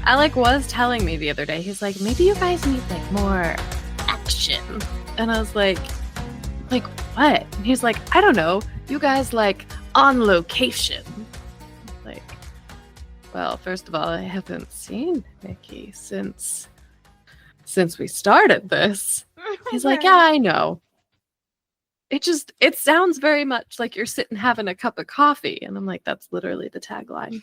Alec was telling me the other day, he's like, maybe you guys need like more action. And I was like what? And he's like, I don't know. You guys like on location. Like, well, first of all, I haven't seen Nikki since we started this. He's like, yeah, I know. It sounds very much like you're sitting having a cup of coffee. And I'm like, that's literally the tagline.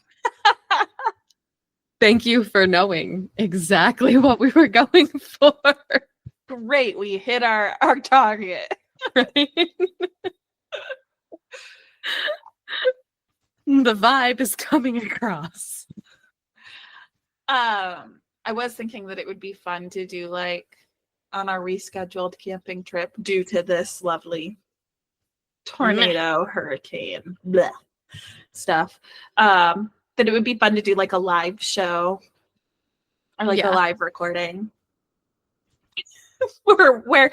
Thank you for knowing exactly what we were going for. Great, we hit our target. Right? The vibe is coming across. I was thinking that it would be fun to do like on our rescheduled camping trip due to this lovely tornado, hurricane, bleh, stuff. That it would be fun to do like a live show or like a live recording. where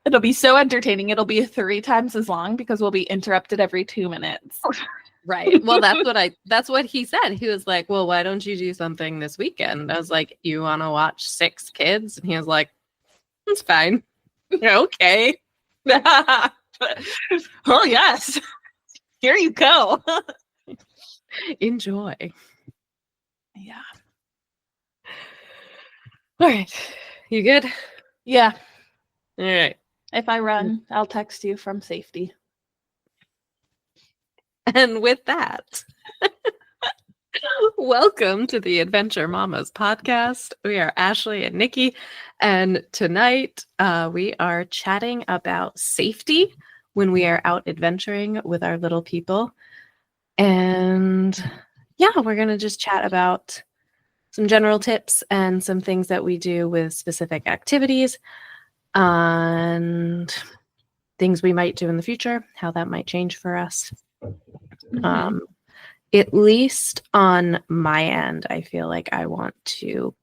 it'll be so entertaining. It'll be 3 times as long because we'll be interrupted every 2 minutes. Right. Well, that's what he said. He was like, well, why don't you do something this weekend? I was like, you want to watch 6 kids? And he was like, it's fine. Okay. Oh, yes. Here you go. Enjoy. Yeah. All right. You good? Yeah. All right. If I run, I'll text you from safety. And with that, welcome to the Adventure Mamas podcast. We are Ashley and Nikki, and tonight we are chatting about safety when we are out adventuring with our little people. And yeah, we're going to just chat about some general tips and some things that we do with specific activities and things we might do in the future, how that might change for us. At least on my end, I feel like I want to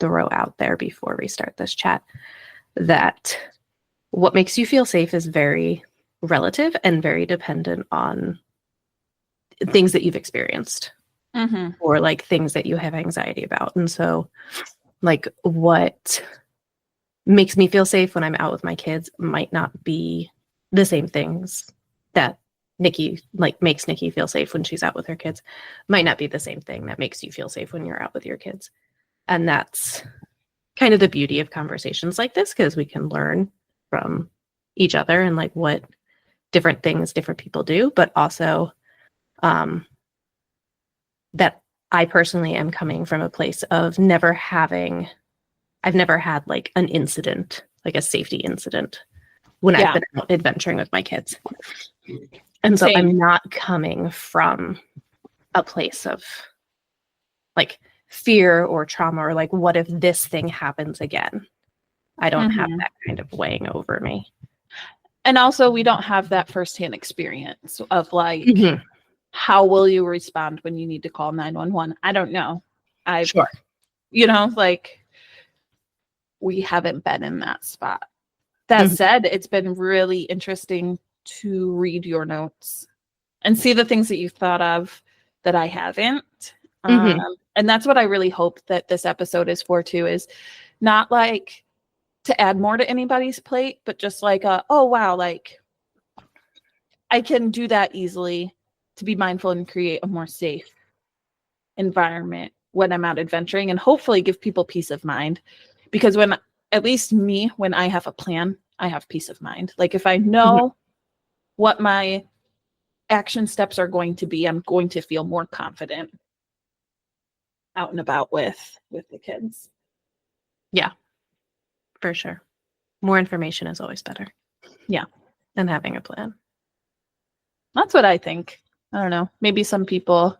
throw out there before we start this chat that what makes you feel safe is very relative and very dependent on things that you've experienced or like things that you have anxiety about. And so like what makes me feel safe when I'm out with my kids might not be the same things that Nikki makes Nikki feel safe when she's out with her kids. Might not be the same thing that makes you feel safe when you're out with your kids. And that's kind of the beauty of conversations like this, because we can learn from each other and like what different things different people do, but also that I personally am coming from a place of I've never had like an incident, like a safety incident when I've been out adventuring with my kids. And so I'm not coming from a place of like fear or trauma or like, what if this thing happens again? I don't have that kind of weighing over me. And also we don't have that firsthand experience of like, how will you respond when you need to call 911? I don't know. Sure. You know, like we haven't been in that spot. That said, it's been really interesting to read your notes and see the things that you've thought of that I haven't. And that's what I really hope that this episode is for too, is not like to add more to anybody's plate, but just like, oh, wow, like I can do that easily to be mindful and create a more safe environment when I'm out adventuring and hopefully give people peace of mind. Because when, at least me, when I have a plan, I have peace of mind. Like if I know what my action steps are going to be, I'm going to feel more confident out and about with the kids. Yeah, for sure. More information is always better. Yeah. And having a plan. That's what I think. I don't know. Maybe some people,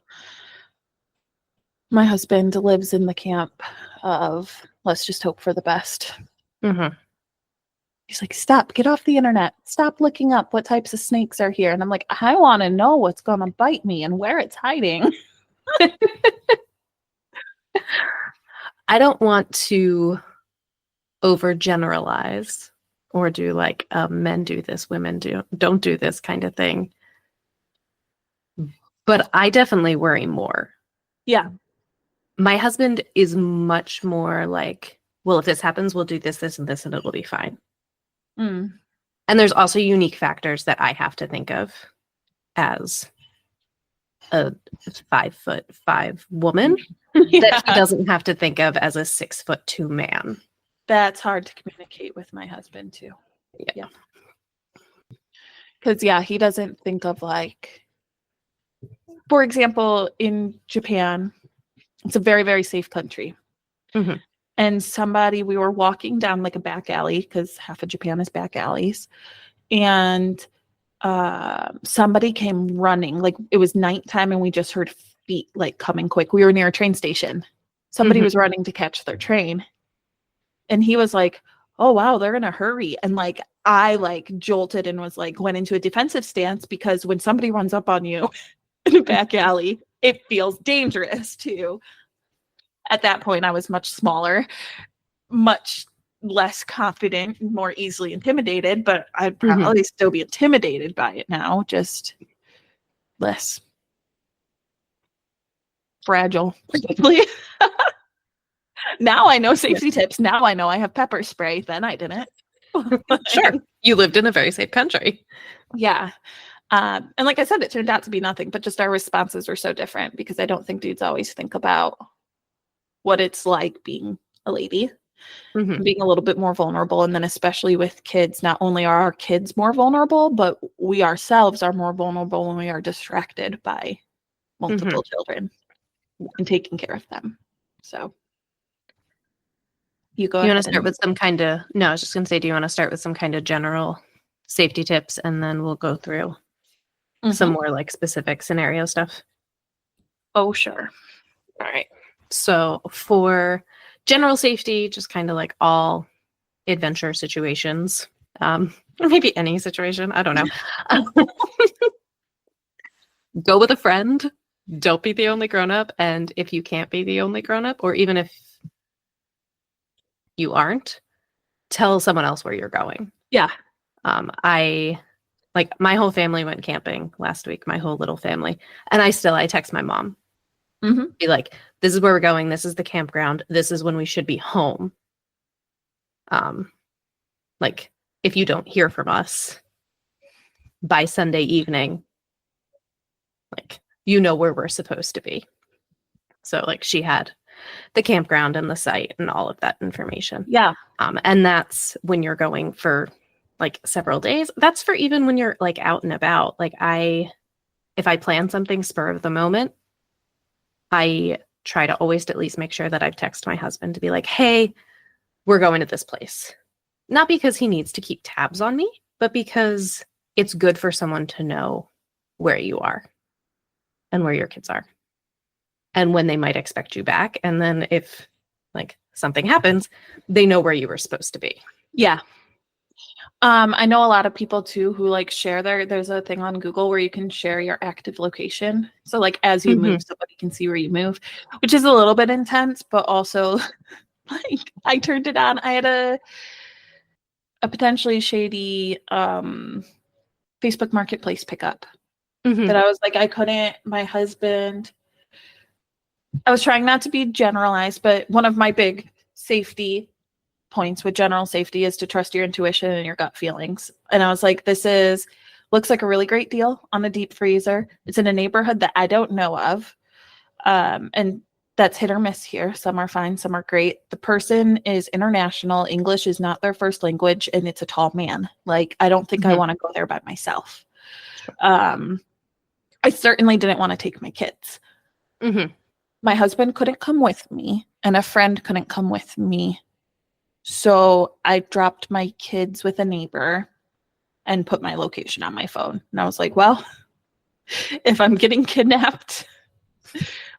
my husband lives in the camp of let's just hope for the best. He's like, stop, get off the internet. Stop looking up what types of snakes are here. And I'm like, I want to know what's going to bite me and where it's hiding. I don't want to overgeneralize or do like men do this, women don't do this kind of thing. But I definitely worry more. Yeah. My husband is much more like, well, if this happens, we'll do this, this, and this, and it'll be fine. Mm. And there's also unique factors that I have to think of as a 5'5" woman that he doesn't have to think of as a 6'2" man. That's hard to communicate with my husband too. Yeah. Because he doesn't think of like, for example, in Japan, it's a very, very safe country. Mm-hmm. And we were walking down like a back alley, because half of Japan is back alleys. And somebody came running, like it was nighttime and we just heard feet like coming quick. We were near a train station. Somebody was running to catch their train. And he was like, oh, wow, they're in a hurry. And like, I like jolted and was like, went into a defensive stance, because when somebody runs up on you in a back alley, it feels dangerous too. At that point, I was much smaller, much less confident, more easily intimidated, but I'd probably still be intimidated by it now, just less fragile. Now I know safety tips. Now I know I have pepper spray. Then I didn't. Sure. You lived in a very safe country. Yeah. And like I said, it turned out to be nothing, but just our responses were so different, because I don't think dudes always think about what it's like being a lady, being a little bit more vulnerable. And then especially with kids, not only are our kids more vulnerable, but we ourselves are more vulnerable when we are distracted by multiple children and taking care of them. So you go You ahead. want to start with some kind of, no, I was just going to say, do you want to start with some kind of general safety tips, and then we'll go through some more like specific scenario stuff? Oh, sure. All right. So for general safety, just kind of like all adventure situations, or maybe any situation, I don't know. Go with a friend. Don't be the only grown-up. And if you can't be the only grown-up, or even if you aren't, tell someone else where you're going. Yeah. I like my whole family went camping last week, my whole little family. And I text my mom. Be like, this is where we're going. This is the campground. This is when we should be home. Like if you don't hear from us by Sunday evening, like, you know where we're supposed to be. So like she had the campground and the site and all of that information. Yeah. And that's when you're going for like several days. That's for even when you're like out and about. Like if I plan something spur of the moment, I try to always at least make sure that I've texted my husband to be like, hey, we're going to this place. Not because he needs to keep tabs on me, but because it's good for someone to know where you are and where your kids are and when they might expect you back. And then if like something happens, they know where you were supposed to be. Yeah. I know a lot of people too who like share there's a thing on Google where you can share your active location. So like as you move, somebody can see where you move, which is a little bit intense, but also like I turned it on. I had a potentially shady Facebook Marketplace pickup that I was like, I was trying not to be generalized, but one of my big safety points with general safety is to trust your intuition and your gut feelings. And I was like, looks like a really great deal on a deep freezer. It's in a neighborhood that I don't know of. And that's hit or miss here. Some are fine, some are great. The person is international. English is not their first language, and it's a tall man. Like, I don't think I want to go there by myself. I certainly didn't want to take my kids. My husband couldn't come with me, and a friend couldn't come with me. So I dropped my kids with a neighbor and put my location on my phone. And I was like, well, if I'm getting kidnapped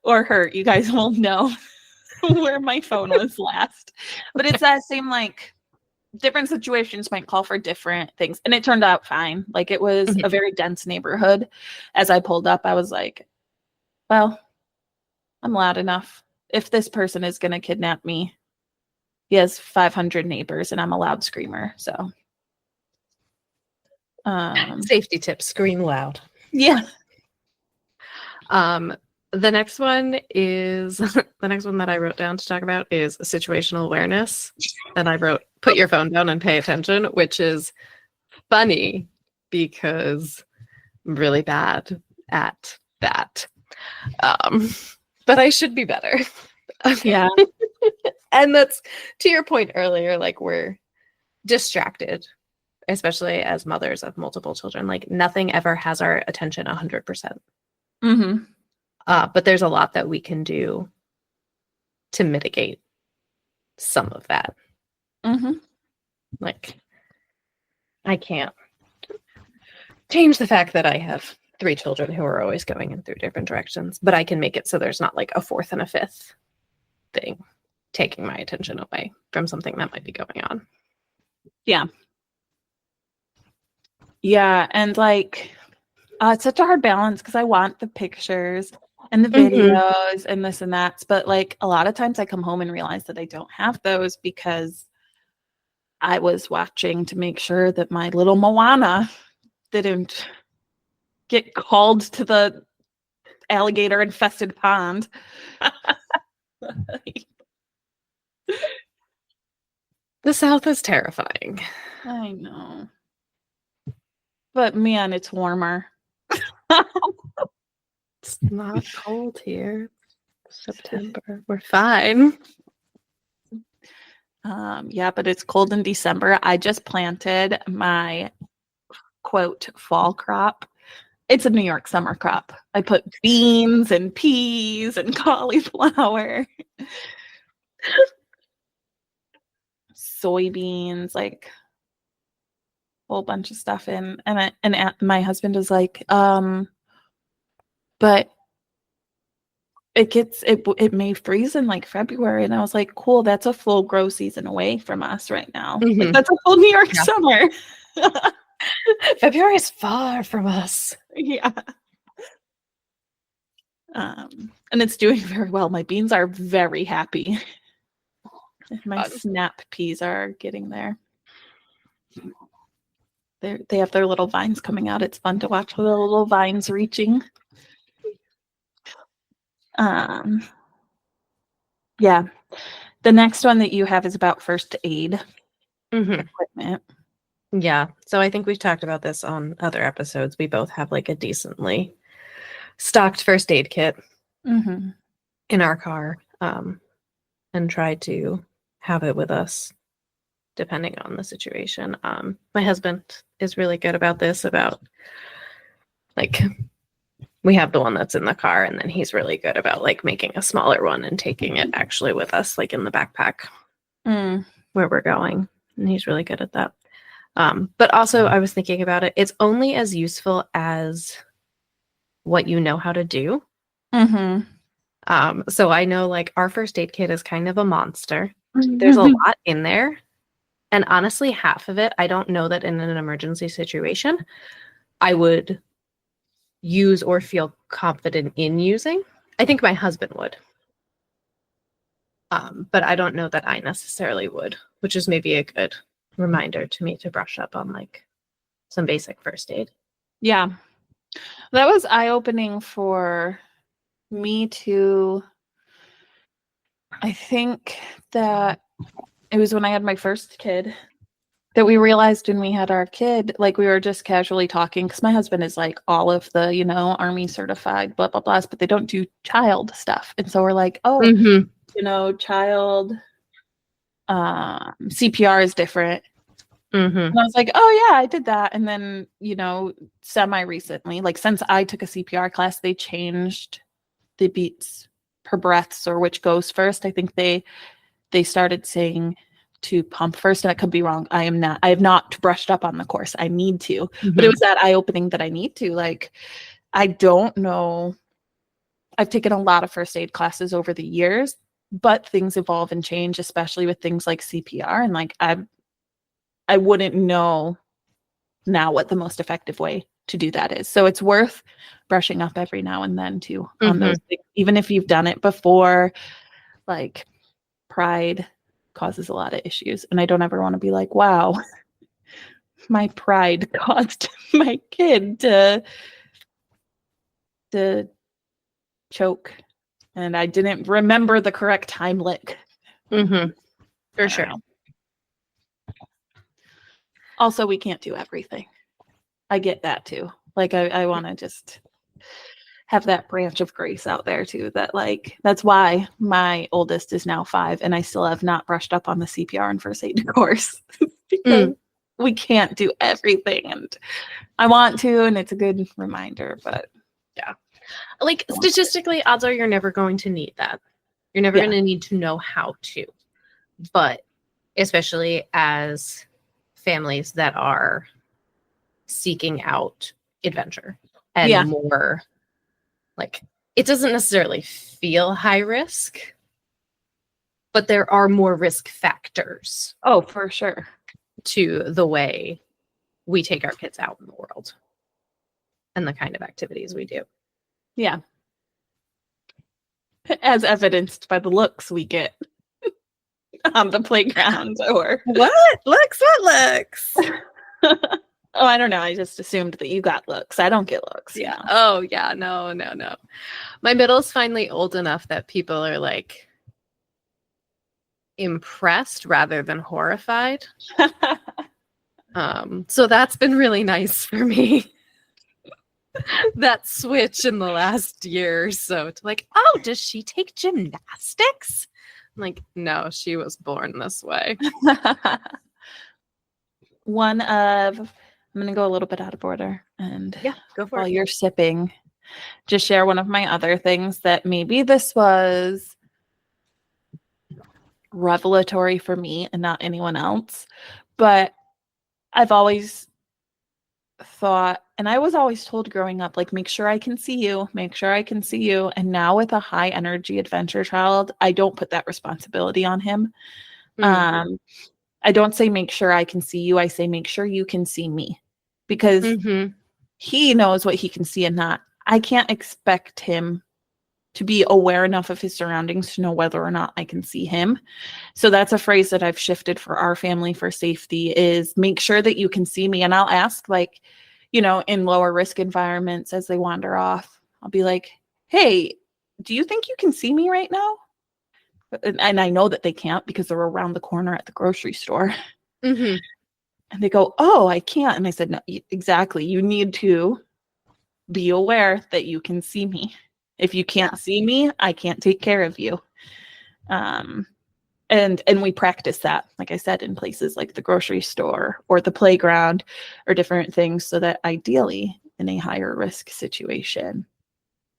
or hurt, you guys will know where my phone was last. But it's that same, like, different situations might call for different things. And it turned out fine. Like, it was a very dense neighborhood. As I pulled up, I was like, well, I'm loud enough. If this person is going to kidnap me, he has 500 neighbors and I'm a loud screamer. So safety tips, scream loud. Yeah. The next one is the next one that I wrote down to talk about is situational awareness. And I wrote, put your phone down and pay attention, which is funny because I'm really bad at that. But I should be better. Yeah. And that's to your point earlier, like we're distracted, especially as mothers of multiple children. Like nothing ever has our attention 100%. Mm-hmm. But there's a lot that we can do to mitigate some of that. Mm-hmm. Like, I can't change the fact that I have 3 children who are always going in 3 different directions, but I can make it so there's not like a 4th and a 5th thing taking my attention away from something that might be going on. Yeah. Yeah. And like, it's such a hard balance because I want the pictures and the videos and this and that. But like a lot of times I come home and realize that I don't have those because I was watching to make sure that my little Moana didn't get called to the alligator infested pond. The South is terrifying. I know. But man, it's warmer. It's not cold here. September. We're fine. Yeah, but it's cold in December. I just planted my quote fall crop. It's a New York summer crop. I put beans and peas and cauliflower, soybeans, like a whole bunch of stuff in. And my husband was like, but it may freeze in like February. And I was like, cool, that's a full grow season away from us right now. Like, that's a full New York summer. February is far from us. Yeah. And it's doing very well. My beans are very happy. My snap peas are getting there. They have their little vines coming out. It's fun to watch the little vines reaching. Yeah. The next one that you have is about first aid equipment. Yeah. So I think we've talked about this on other episodes. We both have like a decently stocked first aid kit in our car, and try to have it with us depending on the situation. My husband is really good about this, about like we have the one that's in the car, and then he's really good about like making a smaller one and taking it actually with us, like in the backpack where we're going. And he's really good at that. But also I was thinking about it. It's only as useful as what you know how to do. So I know like our first aid kit is kind of a monster. There's a lot in there. And honestly, half of it, I don't know that in an emergency situation, I would use or feel confident in using. I think my husband would. But I don't know that I necessarily would, which is maybe a good reminder to me to brush up on like some basic first aid. Yeah. That was eye-opening for me too. I think that it was when I had my first kid that we realized when we had our kid, like we were just casually talking, because my husband is like all of the, Army certified, blah, blah, blah, but they don't do child stuff. And so we're like, child CPR is different. And I was like, oh yeah, I did that. And then, semi-recently, like since I took a CPR class, they changed the beats per breaths or which goes first. I think they started saying to pump first, and I could be wrong. I have not brushed up on the course. I need to, but it was that eye-opening that I need to. Like, I don't know. I've taken a lot of first aid classes over the years, but things evolve and change, especially with things like CPR. And like, I wouldn't know now what the most effective way to do that is. So it's worth brushing up every now and then too on those things, even if you've done it before. Like, pride causes a lot of issues, and I don't ever want to be like, wow, my pride caused my kid to choke, and I didn't remember the correct time lick. For sure. Also, we can't do everything. I get that too. Like, I want to just have that branch of grace out there too. That, like, that's why my oldest is now 5, and I still have not brushed up on the CPR and first aid course because we can't do everything, and I want to, and it's a good reminder. But yeah, like statistically, odds are you're never going to need that. You're never going to need to know how to. But especially as families that are seeking out adventure and more, like, it doesn't necessarily feel high risk, but there are more risk factors. Oh, for sure. To the way we take our kids out in the world and the kind of activities we do. Yeah. As evidenced by the looks we get on the playground. Or what looks? Oh, I don't know. I just assumed that you got looks. I don't get looks. Yeah. Oh, yeah. No. My middle's finally old enough that people are like impressed rather than horrified. So that's been really nice for me. That switch in the last year or so to like, oh, does she take gymnastics? I'm like, no, she was born this way. I'm going to go a little bit out of order, and go for while it. you're sipping, just share one of my other things that maybe this was revelatory for me and not anyone else, but I've always thought, and I was always told growing up, like, make sure I can see you. And now with a high energy adventure child, I don't put that responsibility on him. I don't say make sure I can see you. I say make sure you can see me, because he knows what he can see and not. I can't expect him to be aware enough of his surroundings to know whether or not I can see him. So that's a phrase that I've shifted for our family for safety, is make sure that you can see me. And I'll ask, like, in lower risk environments as they wander off, I'll be like, hey, do you think you can see me right now? And I know that they can't because they're around the corner at the grocery store. And they go, oh, I can't. And I said, no, exactly. You need to be aware that you can see me. If you can't see me, I can't take care of you. And we practice that, like I said, in places like the grocery store or the playground or different things, so that ideally in a higher risk situation,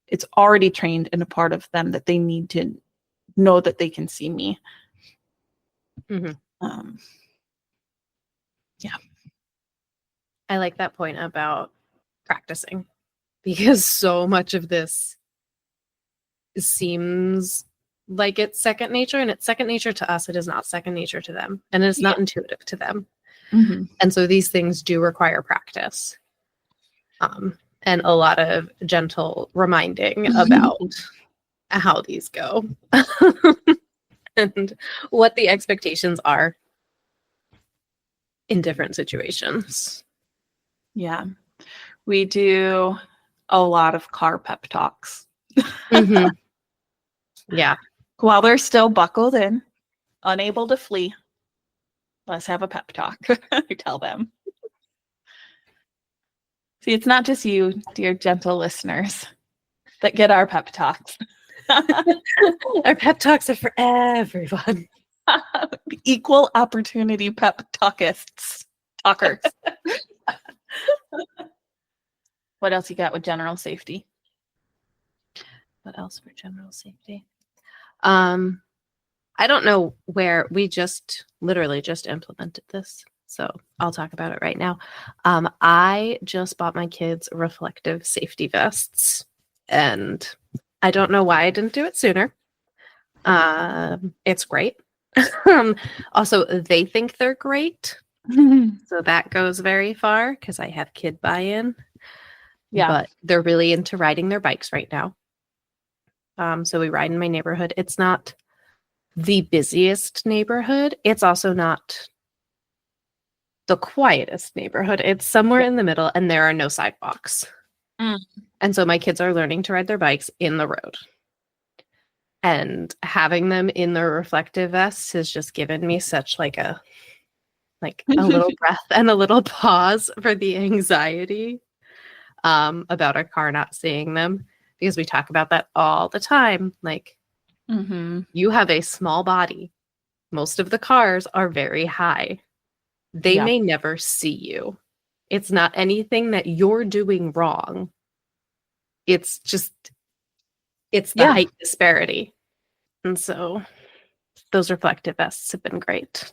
it's already trained in a part of them that they need to know that they can see me. I like that point about practicing, because so much of this seems like it's second nature, and it's second nature to us. It is not second nature to them, and it's not intuitive to them. And so these things do require practice, and a lot of gentle reminding about how these go and what the expectations are in different situations. Yeah, we do a lot of car pep talks. Yeah. While they're still buckled in, unable to flee, let's have a pep talk. I tell them. See, it's not just you, dear gentle listeners, that get our pep talks. Our pep talks are for everyone. Equal opportunity pep talkers. What else you got with general safety? What else for general safety? I don't know where we literally just implemented this, so I'll talk about it right now. I just bought my kids reflective safety vests, and I don't know why I didn't do it sooner. It's great. Also, they think they're great, so that goes very far because I have kid buy-in. Yeah, but they're really into riding their bikes right now. So we ride in my neighborhood. It's not the busiest neighborhood. It's also not the quietest neighborhood. It's somewhere in the middle, and there are no sidewalks. And so my kids are learning to ride their bikes in the road. And having them in their reflective vests has just given me such a little breath and a little pause for the anxiety about our car not seeing them, because we talk about that all the time. Like, you have a small body. Most of the cars are very high. They may never see you. It's not anything that you're doing wrong. It's the height disparity. And so those reflective vests have been great.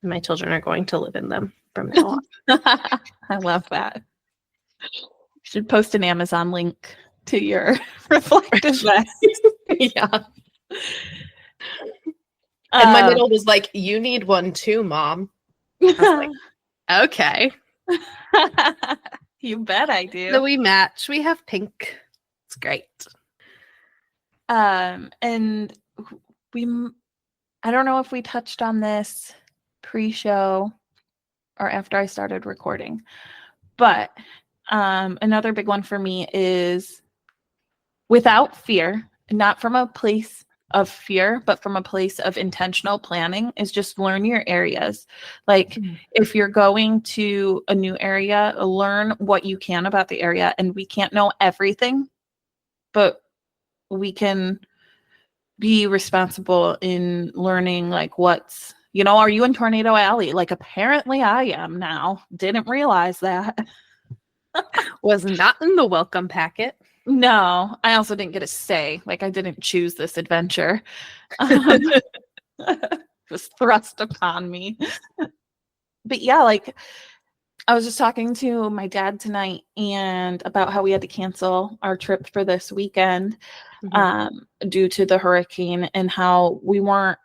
My children are going to live in them from now on. I love that. You should post an Amazon link to your reflective vest. Yeah. And my middle was like, "You need one too, Mom." I was like, okay. You bet I do. So we match. We have pink. It's great. And I don't know if we touched on this pre-show or after I started recording, but another big one for me is without fear, not from a place of fear, but from a place of intentional planning, is just learn your areas. Like if you're going to a new area, learn what you can about the area. And we can't know everything, but we can be responsible in learning, like, what's, are you in Tornado Alley? Like, apparently I am now. Didn't realize that. Was not in the welcome packet. No, I also didn't get a say. Like, I didn't choose this adventure. It was thrust upon me. But yeah, like, I was just talking to my dad tonight and about how we had to cancel our trip for this weekend due to the hurricane, and how we weren't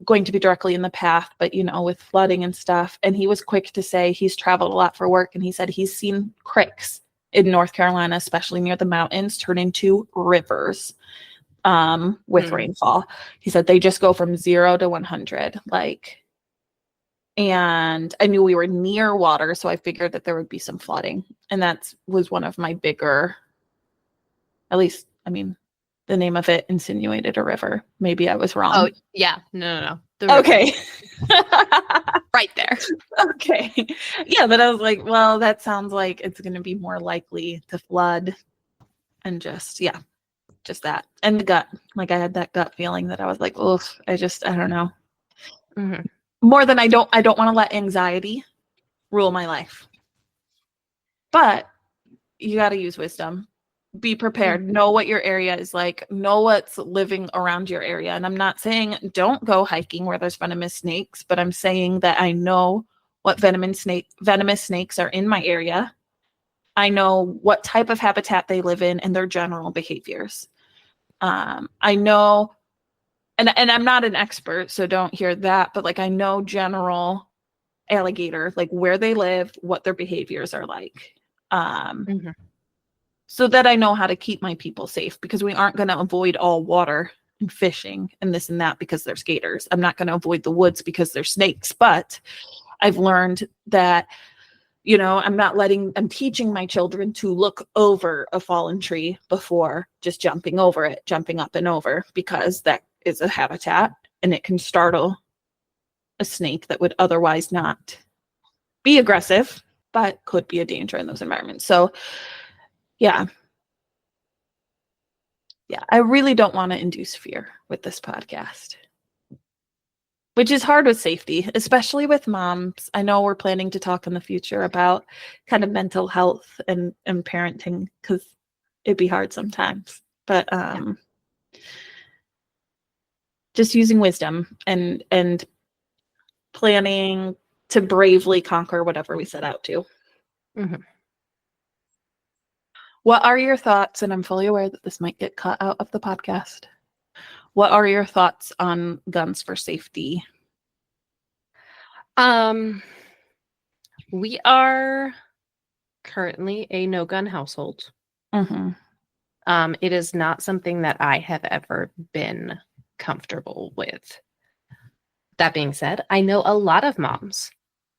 going to be directly in the path, but with flooding and stuff. And he was quick to say he's traveled a lot for work, and he said he's seen creeks in North Carolina, especially near the mountains, turn into rivers with rainfall. He said they just go from 0 to 100. And I knew we were near water, so I figured that there would be some flooding. And that was one of my bigger, at least, the name of it insinuated a river. Maybe I was wrong. Oh, yeah. No. Okay. Right there. Okay. Yeah, but I was like, well, that sounds like it's going to be more likely to flood. And just that. And the gut. Like, I had that gut feeling that I was like, oof, I don't know. More than I don't want to let anxiety rule my life. But you got to use wisdom. Be prepared. Know what your area is like. Know what's living around your area. And I'm not saying don't go hiking where there's venomous snakes, but I'm saying that I know what venomous snakes are in my area. I know what type of habitat they live in and their general behaviors. I know, and I'm not an expert, so don't hear that, but I know general alligator, like where they live, what their behaviors are like. So that I know how to keep my people safe, because we aren't going to avoid all water and fishing and this and that because there's gators. I'm not going to avoid the woods because there's snakes, but I've learned that, I'm teaching my children to look over a fallen tree before just jumping over it, jumping up and over, because that is a habitat and it can startle a snake that would otherwise not be aggressive, but could be a danger in those environments. So yeah, I really don't want to induce fear with this podcast, which is hard with safety, especially with moms. I know we're planning to talk in the future about kind of mental health and parenting, because it'd be hard sometimes. But just using wisdom and planning to bravely conquer whatever we set out to. What are your thoughts? And I'm fully aware that this might get cut out of the podcast. What are your thoughts on guns for safety? We are currently a no gun household. It is not something that I have ever been comfortable with. That being said, I know a lot of moms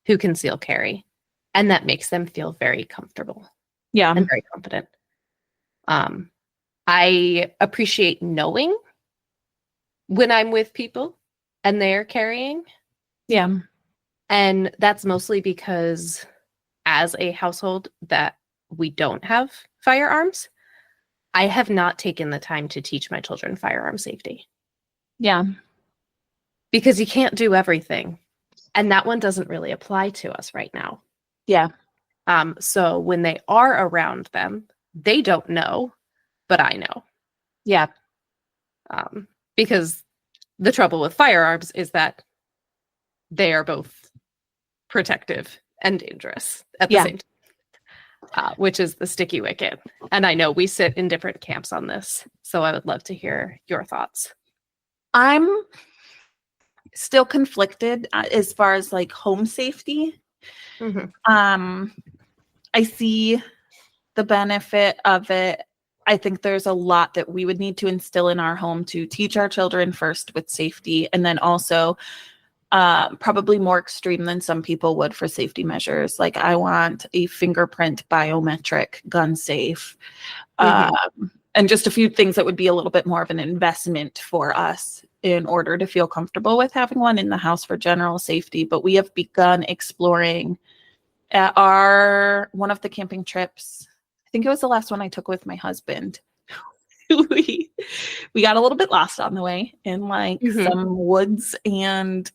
who conceal carry, and that makes them feel very comfortable. Yeah. And very confident. I appreciate knowing when I'm with people and they're carrying. Yeah. And that's mostly because as a household that we don't have firearms, I have not taken the time to teach my children firearm safety. Yeah. Because you can't do everything. And that one doesn't really apply to us right now. Yeah. So when they are around them, they don't know, but I know. Yeah. Because the trouble with firearms is that they are both protective and dangerous at the same time, which is the sticky wicket. And I know we sit in different camps on this, so I would love to hear your thoughts. I'm still conflicted as far as like home safety. I see the benefit of it. I think there's a lot that we would need to instill in our home to teach our children first with safety, and then also probably more extreme than some people would for safety measures. Like I want a fingerprint biometric gun safe, and just a few things that would be a little bit more of an investment for us in order to feel comfortable with having one in the house for general safety. But we have begun exploring at one of the camping trips. I think it was the last one I took with my husband. we got a little bit lost on the way in like some woods and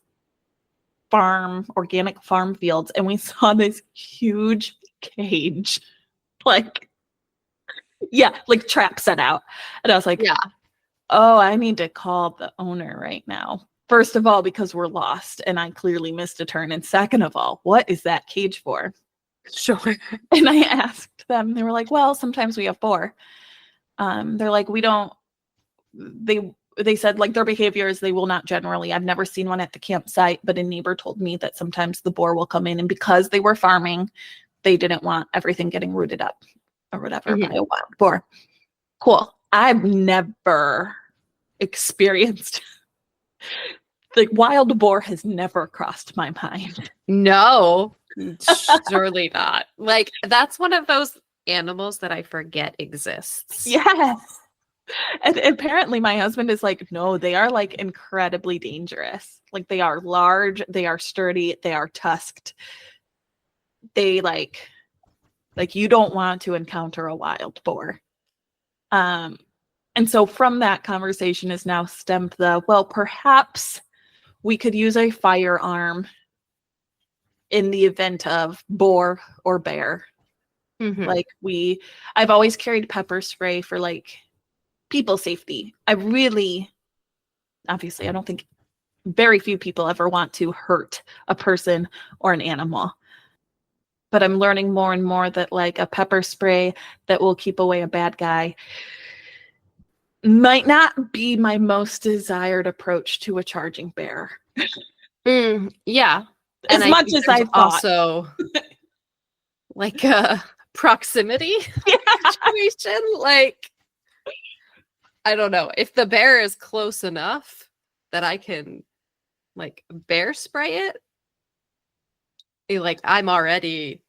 organic farm fields, and we saw this huge cage, like trap set out. And I was like, oh, I need to call the owner right now. First of all, because we're lost and I clearly missed a turn. And second of all, what is that cage for? Sure. And I asked them, they were like, well, sometimes we have boar. They're like, they said like their behavior is they will not generally. I've never seen one at the campsite, but a neighbor told me that sometimes the boar will come in, and because they were farming, they didn't want everything getting rooted up or whatever by a wild boar. Cool. I've never experienced the wild boar has never crossed my mind. No, surely not. Like that's one of those animals that I forget exists. Yes. And apparently my husband is like, no, they are like incredibly dangerous. Like they are large, they are sturdy, they are tusked. They like you don't want to encounter a wild boar. And so from that conversation is now stemmed well, perhaps we could use a firearm in the event of boar or bear. Like I've always carried pepper spray for like people safety. Obviously, I don't think very few people ever want to hurt a person or an animal. But I'm learning more and more that like a pepper spray that will keep away a bad guy might not be my most desired approach to a charging bear. Yeah. As and much as I thought. Also, like a proximity situation. Like, I don't know. If the bear is close enough that I can like bear spray it, like I'm already.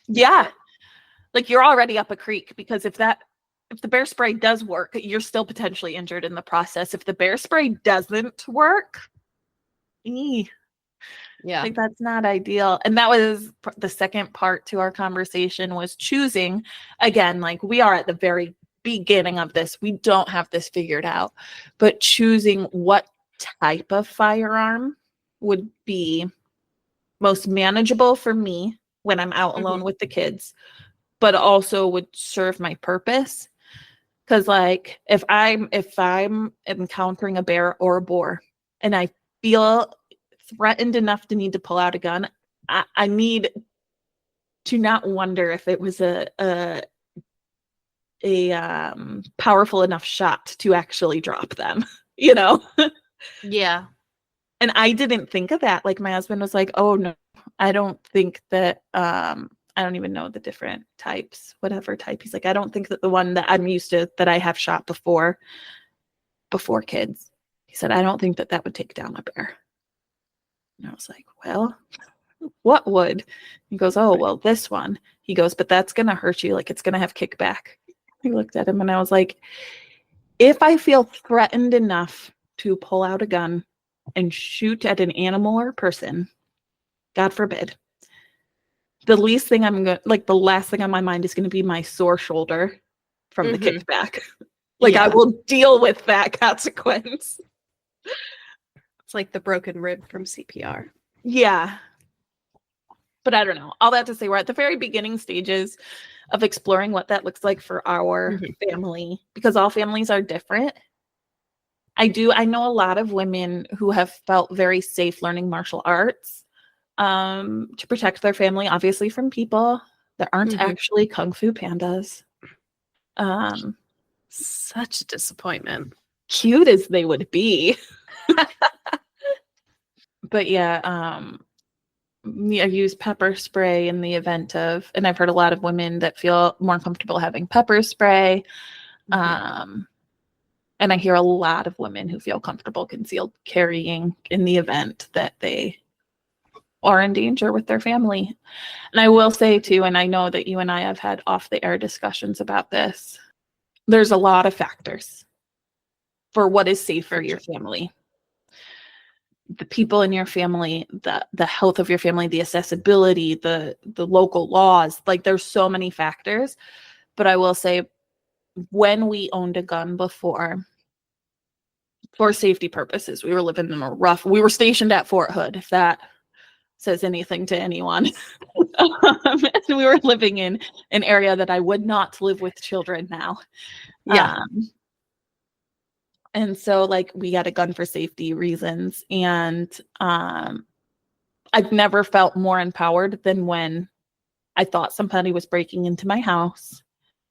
Yeah. Like you're already up a creek, because if the bear spray does work, you're still potentially injured in the process. If the bear spray doesn't work, like that's not ideal. And that was the second part to our conversation, was choosing, again, like we are at the very beginning of this. We don't have this figured out, but choosing what type of firearm would be most manageable for me when I'm out alone with the kids, but also would serve my purpose. Because like if I'm encountering a bear or a boar and I feel threatened enough to need to pull out a gun, I need to not wonder if it was a powerful enough shot to actually drop them, you know? Yeah. And I didn't think of that. Like my husband was like, oh no, I don't think that, I don't even know the different types, whatever type. He's like, I don't think that the one that I'm used to, that I have shot before kids. He said, I don't think that would take down a bear. And I was like, well, what would? He goes, oh, well, this one. He goes, but that's going to hurt you. Like it's going to have kickback. I looked at him and I was like, if I feel threatened enough to pull out a gun and shoot at an animal or person, God forbid, the least thing the last thing on my mind is going to be my sore shoulder from the kickback. I will deal with that consequence. It's like the broken rib from CPR. Yeah. But I don't know. All that to say, we're at the very beginning stages of exploring what that looks like for our family, because all families are different. I know a lot of women who have felt very safe learning martial arts to protect their family, obviously from people that aren't actually Kung Fu pandas. Such a disappointment. Cute as they would be. But yeah, I've used pepper spray in the event of, and I've heard a lot of women that feel more comfortable having pepper spray. And I hear a lot of women who feel comfortable concealed carrying in the event that they are in danger with their family. And I will say too, and I know that you and I have had off the air discussions about this, there's a lot of factors for what is safe for your family. The people in your family, the health of your family, the accessibility, the local laws, there's so many factors. But I will say, when we owned a gun before, for safety purposes, we were stationed at Fort Hood, if that says anything to anyone. And we were living in an area that I would not live with children now. Yeah. And so we got a gun for safety reasons. And I've never felt more empowered than when I thought somebody was breaking into my house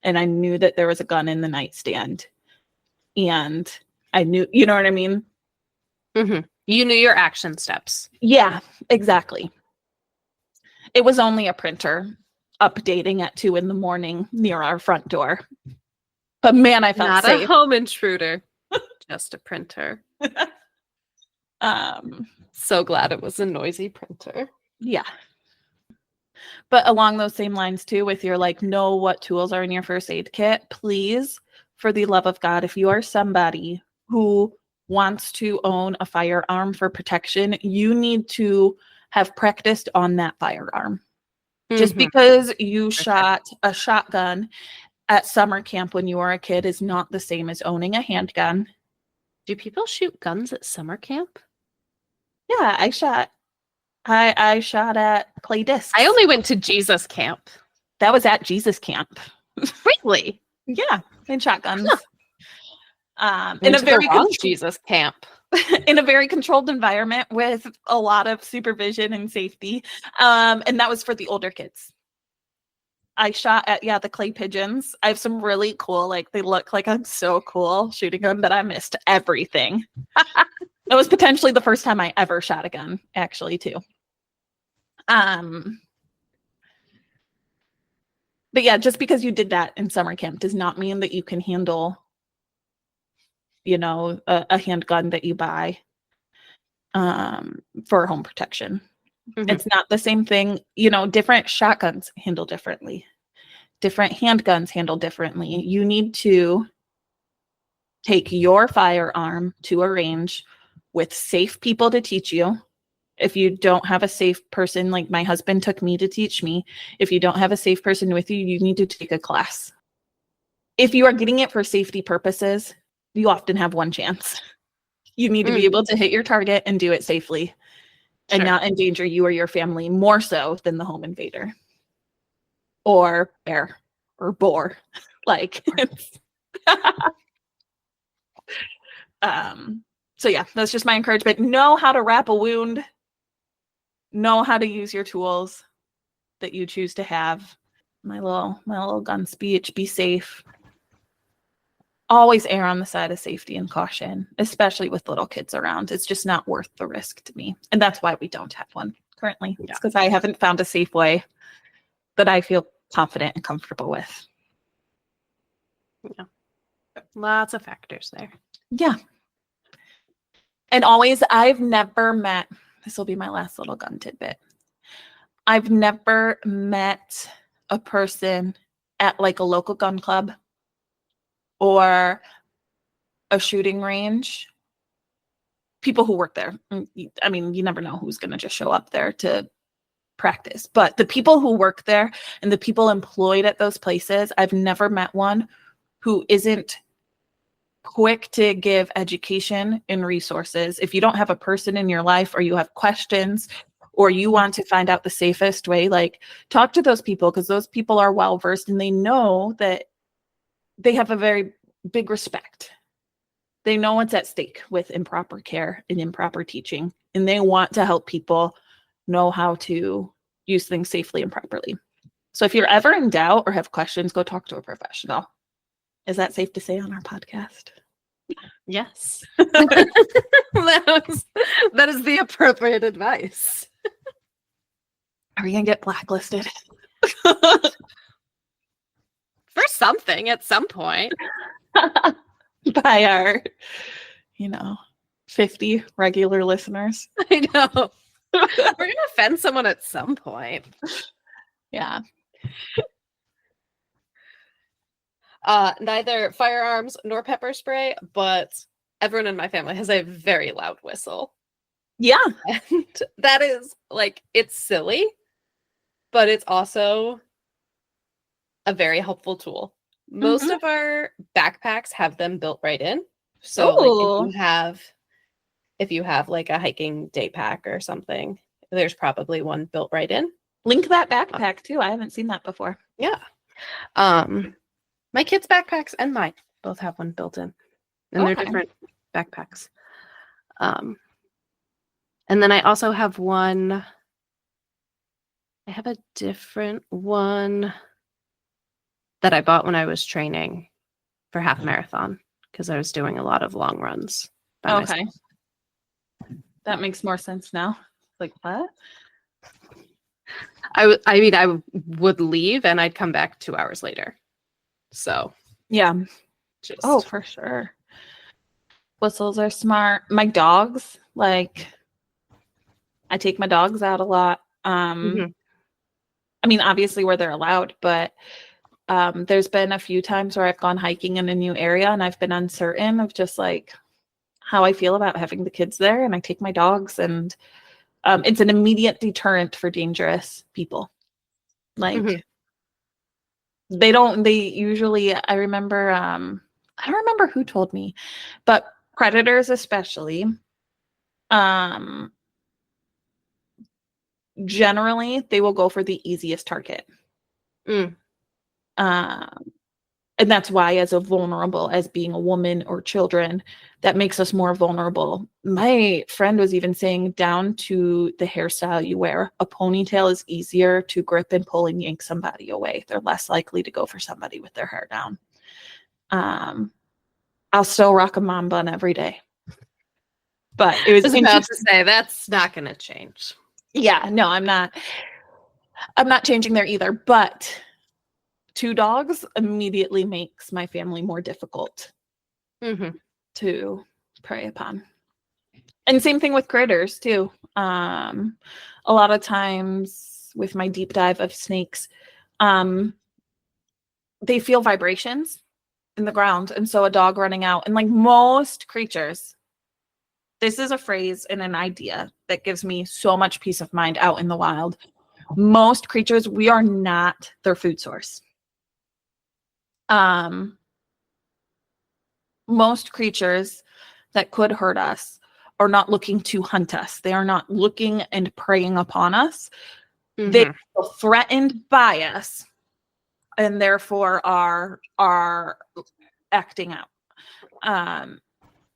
and I knew that there was a gun in the nightstand. And I knew, you know what I mean? You knew your action steps. Yeah, exactly. It was only a printer updating at 2 a.m. near our front door. But man, I felt not safe. A home intruder, just a printer. So glad it was a noisy printer. Yeah. But along those same lines too, with your know what tools are in your first aid kit, please, for the love of God, if you are somebody who wants to own a firearm for protection, you need to have practiced on that firearm. Just because you shot a shotgun at summer camp when you were a kid is not the same as owning a handgun. Do people shoot guns at summer camp? Yeah, I shot at clay discs. I only went to Jesus camp. That was at Jesus camp. Really? Yeah, and shotguns. In a very Jesus camp. In a very controlled environment with a lot of supervision and safety. And that was for the older kids. I shot at the clay pigeons. I have some really cool, they look like I'm so cool shooting them, but I missed everything. It was potentially the first time I ever shot a gun, actually, too. But yeah, just because you did that in summer camp does not mean that you can handle, a handgun that you buy for home protection. It's not the same thing. Different shotguns handle differently. Different handguns handle differently. You need to take your firearm to a range with safe people to teach you. If you don't have a safe person, like my husband took me to teach me, if you don't have a safe person with you, you need to take a class. If you are getting it for safety purposes, you often have one chance. You need to be able to hit your target and do it safely and not endanger you or your family more so than the home invader or bear or boar. So yeah, that's just my encouragement. Know how to wrap a wound. Know how to use your tools that you choose to have. My little gun speech, be safe. Always err on the side of safety and caution, especially with little kids around. It's just not worth the risk to me. And that's why we don't have one currently. It's because I haven't found a safe way that I feel confident and comfortable with. Yeah. Lots of factors there. Yeah. And always, I've never met, this will be my last little gun tidbit. I've never met a person at a local gun club or a shooting range people who work there. I mean, you never know who's going to just show up there to practice, but the people who work there and the people employed at those places, I've never met one who isn't quick to give education and resources. If you don't have a person in your life, or you have questions, or you want to find out the safest way, like, talk to those people, because those people are well versed and they know that they have a very big respect. They know what's at stake with improper care and improper teaching, and they want to help people know how to use things safely and properly. So if you're ever in doubt or have questions, go talk to a professional. Is that safe to say on our podcast? Yes. that is the appropriate advice. Are we going to get blacklisted? For something at some point. By our, 50 regular listeners. I know. We're going to offend someone at some point. Yeah. Neither firearms nor pepper spray, but everyone in my family has a very loud whistle. Yeah. And that is, like, it's silly, but it's also a very helpful tool. Most of our backpacks have them built right in. So like, if you have like a hiking day pack or something, there's probably one built right in. Link that backpack too. I haven't seen that before. Yeah. My kids' backpacks and mine both have one built in. And they're different backpacks. And then I also have one. I have a different one that I bought when I was training for half marathon, because I was doing a lot of long runs by myself. That makes more sense now. Like, what? I would leave and I'd come back 2 hours later. So yeah. For sure. Whistles are smart. My dogs, like, I take my dogs out a lot. I mean, obviously where they're allowed, but there's been a few times where I've gone hiking in a new area and I've been uncertain of just like how I feel about having the kids there, and I take my dogs, and it's an immediate deterrent for dangerous people. Like, they usually, I remember, I don't remember who told me, but predators especially, generally they will go for the easiest target. And that's why, as vulnerable as being a woman or children, that makes us more vulnerable. My friend was even saying, down to the hairstyle you wear, a ponytail is easier to grip and pull and yank somebody away. They're less likely to go for somebody with their hair down. I'll still rock a mom bun every day. But it was about to say, that's not going to change. Yeah, no, I'm not changing there either. But 2 dogs immediately makes my family more difficult to prey upon. And same thing with critters too. A lot of times with my deep dive of snakes, they feel vibrations in the ground. And so a dog running out, and like most creatures, this is a phrase and an idea that gives me so much peace of mind out in the wild. Most creatures, we are not their food source. Most creatures that could hurt us are not looking to hunt us. They are not looking and preying upon us. They feel threatened by us, and therefore are acting out and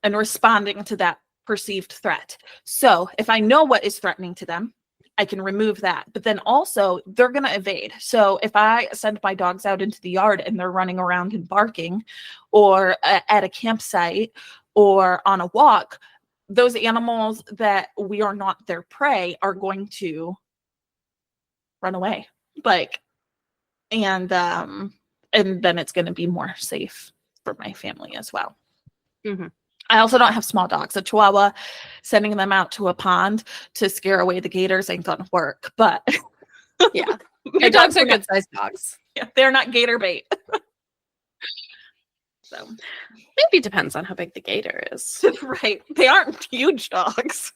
responding to that perceived threat. So if I know what is threatening to them, I can remove that. But then also they're going to evade. So if I send my dogs out into the yard and they're running around and barking, or at a campsite or on a walk, those animals that we are not their prey are going to run away. And then it's going to be more safe for my family as well. I also don't have small dogs. A Chihuahua, sending them out to a pond to scare away the gators ain't gonna work. But yeah, your dogs are good sized dogs. Yeah, they're not gator bait. So Maybe depends on how big the gator is. right. They aren't huge dogs.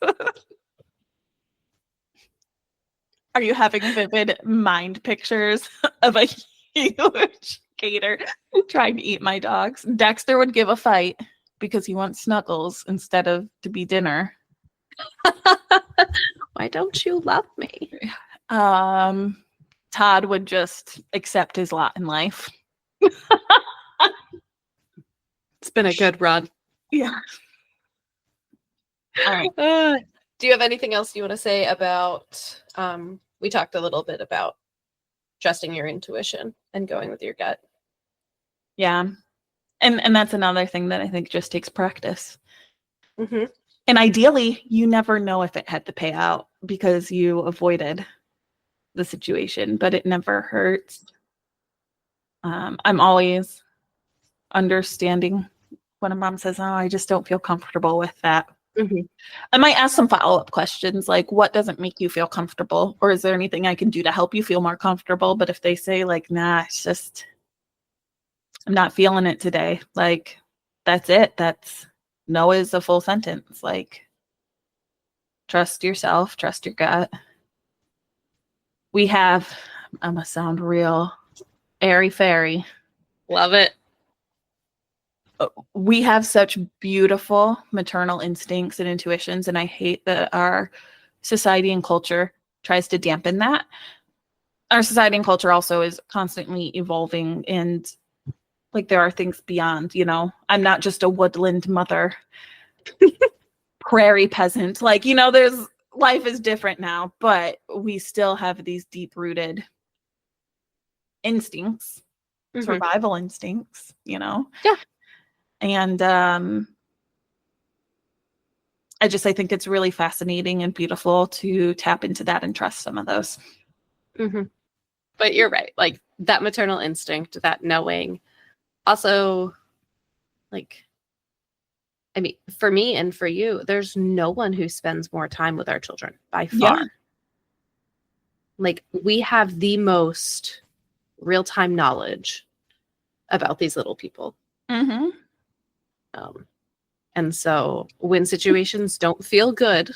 Are you having vivid mind pictures of a huge gator trying to eat my dogs? Dexter would give a fight because he wants snuggles instead of to be dinner. Why don't you love me? Todd would just accept his lot in life. It's been a good run. Yeah. All right. Do you have anything else you want to say about we talked a little bit about trusting your intuition and going with your gut. Yeah. And that's another thing that I think just takes practice. Mm-hmm. And ideally, you never know if it had to pay out because you avoided the situation, but it never hurts. I'm always understanding when a mom says, "Oh, I just don't feel comfortable with that." Mm-hmm. I might ask some follow-up questions like, what doesn't make you feel comfortable? Or is there anything I can do to help you feel more comfortable? But if they say like, nah, it's just, I'm not feeling it today. Like, that's it. That's no is a full sentence. Like, trust yourself, trust your gut. We have, I'm gonna sound real airy fairy. Love it. We have such beautiful maternal instincts and intuitions, and I hate that our society and culture tries to dampen that. Our society and culture also is constantly evolving, and like there are things beyond, you know, I'm not just a woodland mother, prairie peasant. Like, you know, there's life is different now, but we still have these deep rooted instincts, survival instincts, you know? Yeah. And I think it's really fascinating and beautiful to tap into that and trust some of those. Mm-hmm. But you're right. Like that maternal instinct, that knowing. Also, like, I mean, for me and for you, there's no one who spends more time with our children by far. Yeah. Like we have the most real-time knowledge about these little people. Mm-hmm. And so when situations don't feel good,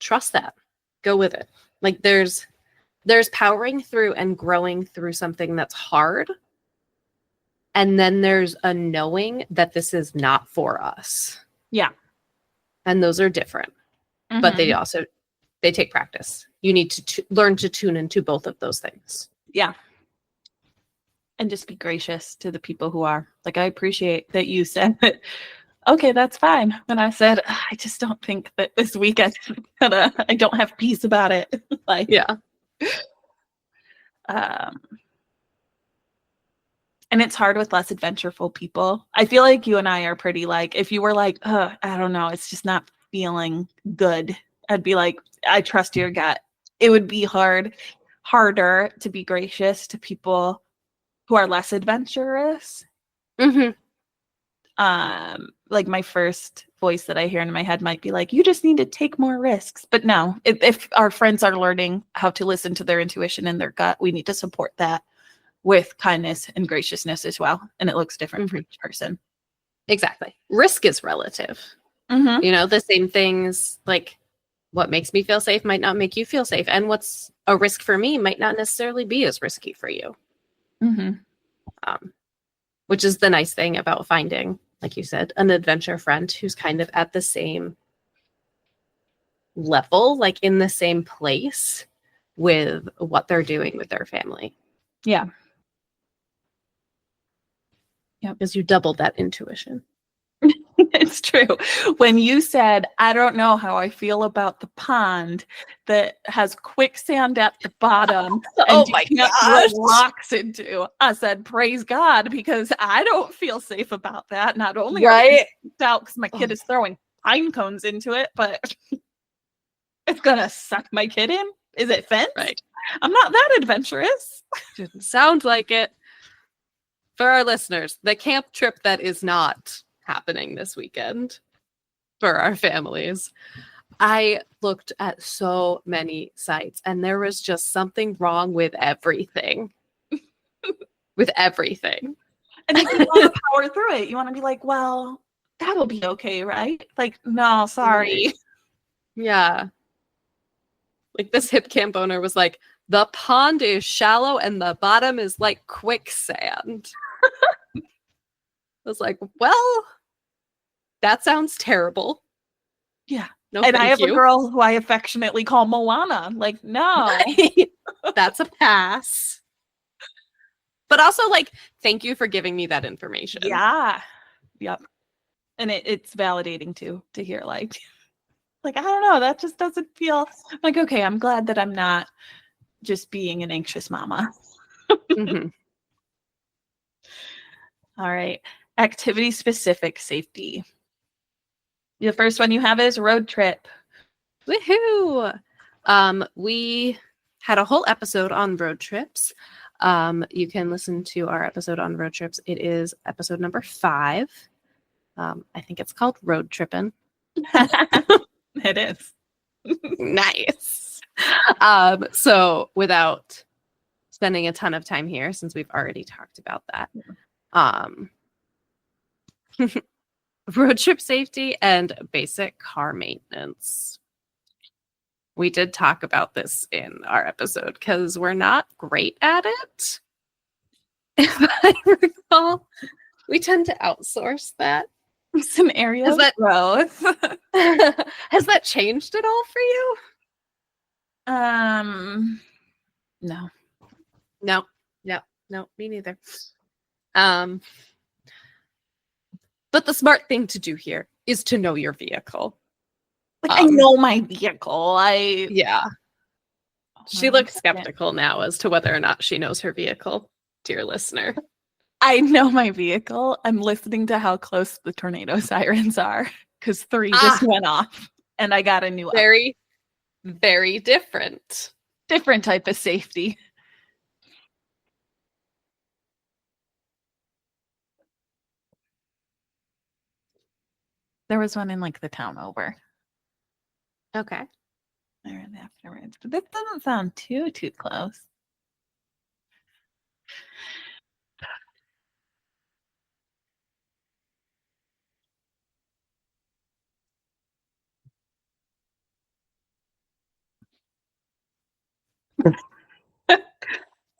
trust that. Go with it. Like there's powering through and growing through something that's hard. And then there's a knowing that this is not for us. Yeah. And those are different. Mm-hmm. But they take practice. You need to learn to tune into both of those things. Yeah. And just be gracious to the people who are. Like, I appreciate that you said, okay, that's fine. And I said, I just don't think that this weekend, I don't have peace about it. Like, yeah. And it's hard with less adventureful people. I feel like you and I are pretty like, if you were like, I don't know, it's just not feeling good, I'd be like, I trust your gut. It would be harder to be gracious to people who are less adventurous. Mm-hmm. Like my first voice that I hear in my head might be like, you just need to take more risks. But no, if our friends are learning how to listen to their intuition and their gut, we need to support that with kindness and graciousness as well. And it looks different for each person. Exactly. Risk is relative. Mm-hmm. You know, the same things, like what makes me feel safe might not make you feel safe. And what's a risk for me might not necessarily be as risky for you. Mm-hmm. Which is the nice thing about finding, like you said, an adventure friend who's kind of at the same level, like in the same place with what they're doing with their family. Yeah. Yeah, because you doubled that intuition. It's true. When you said, I don't know how I feel about the pond that has quicksand at the bottom and you can't throw rocks into, I said, praise God, because I don't feel safe about that. Not only are we out because my kid is throwing pine cones into it, but it's going to suck my kid in. Is it fenced? Right. I'm not that adventurous. Didn't sound like it. For our listeners, the camp trip that is not happening this weekend for our families, I looked at so many sites and there was just something wrong with everything. with everything. And you want to power through it. You want to be like, well, that'll be okay, right? Like, no, sorry. Yeah. Like this hip camp owner was like, the pond is shallow and the bottom is like quicksand. I was like, well, that sounds terrible. Yeah. No, and I have you. a girl who I affectionately call Moana. Like, no. That's a pass. But also, like, thank you for giving me that information. Yeah. Yep. And it's validating too to hear like I don't know, that just doesn't feel like okay, I'm glad that I'm not just being an anxious mama. Mm-hmm. All right. Activity specific safety. The first one you have is road trip. Woohoo! We had a whole episode on road trips. You can listen to our episode on road trips. It is episode number 5. I think it's called Road Trippin'. It is. Nice. So without spending a ton of time here, since we've already talked about that, road trip safety and basic car maintenance. We did talk about this in our episode because we're not great at it. If I recall, we tend to outsource that. Some area of growth. Has that changed at all for you? No. No, me neither. But the smart thing to do here is to know your vehicle. Like I know my vehicle. Yeah. She looks skeptical now as to whether or not she knows her vehicle, dear listener. I know my vehicle. I'm listening to how close the tornado sirens are because 3 just went off and I got a new very, very different. Different type of safety. There was one in like the town over. Okay. There afterwards. But this doesn't sound too close.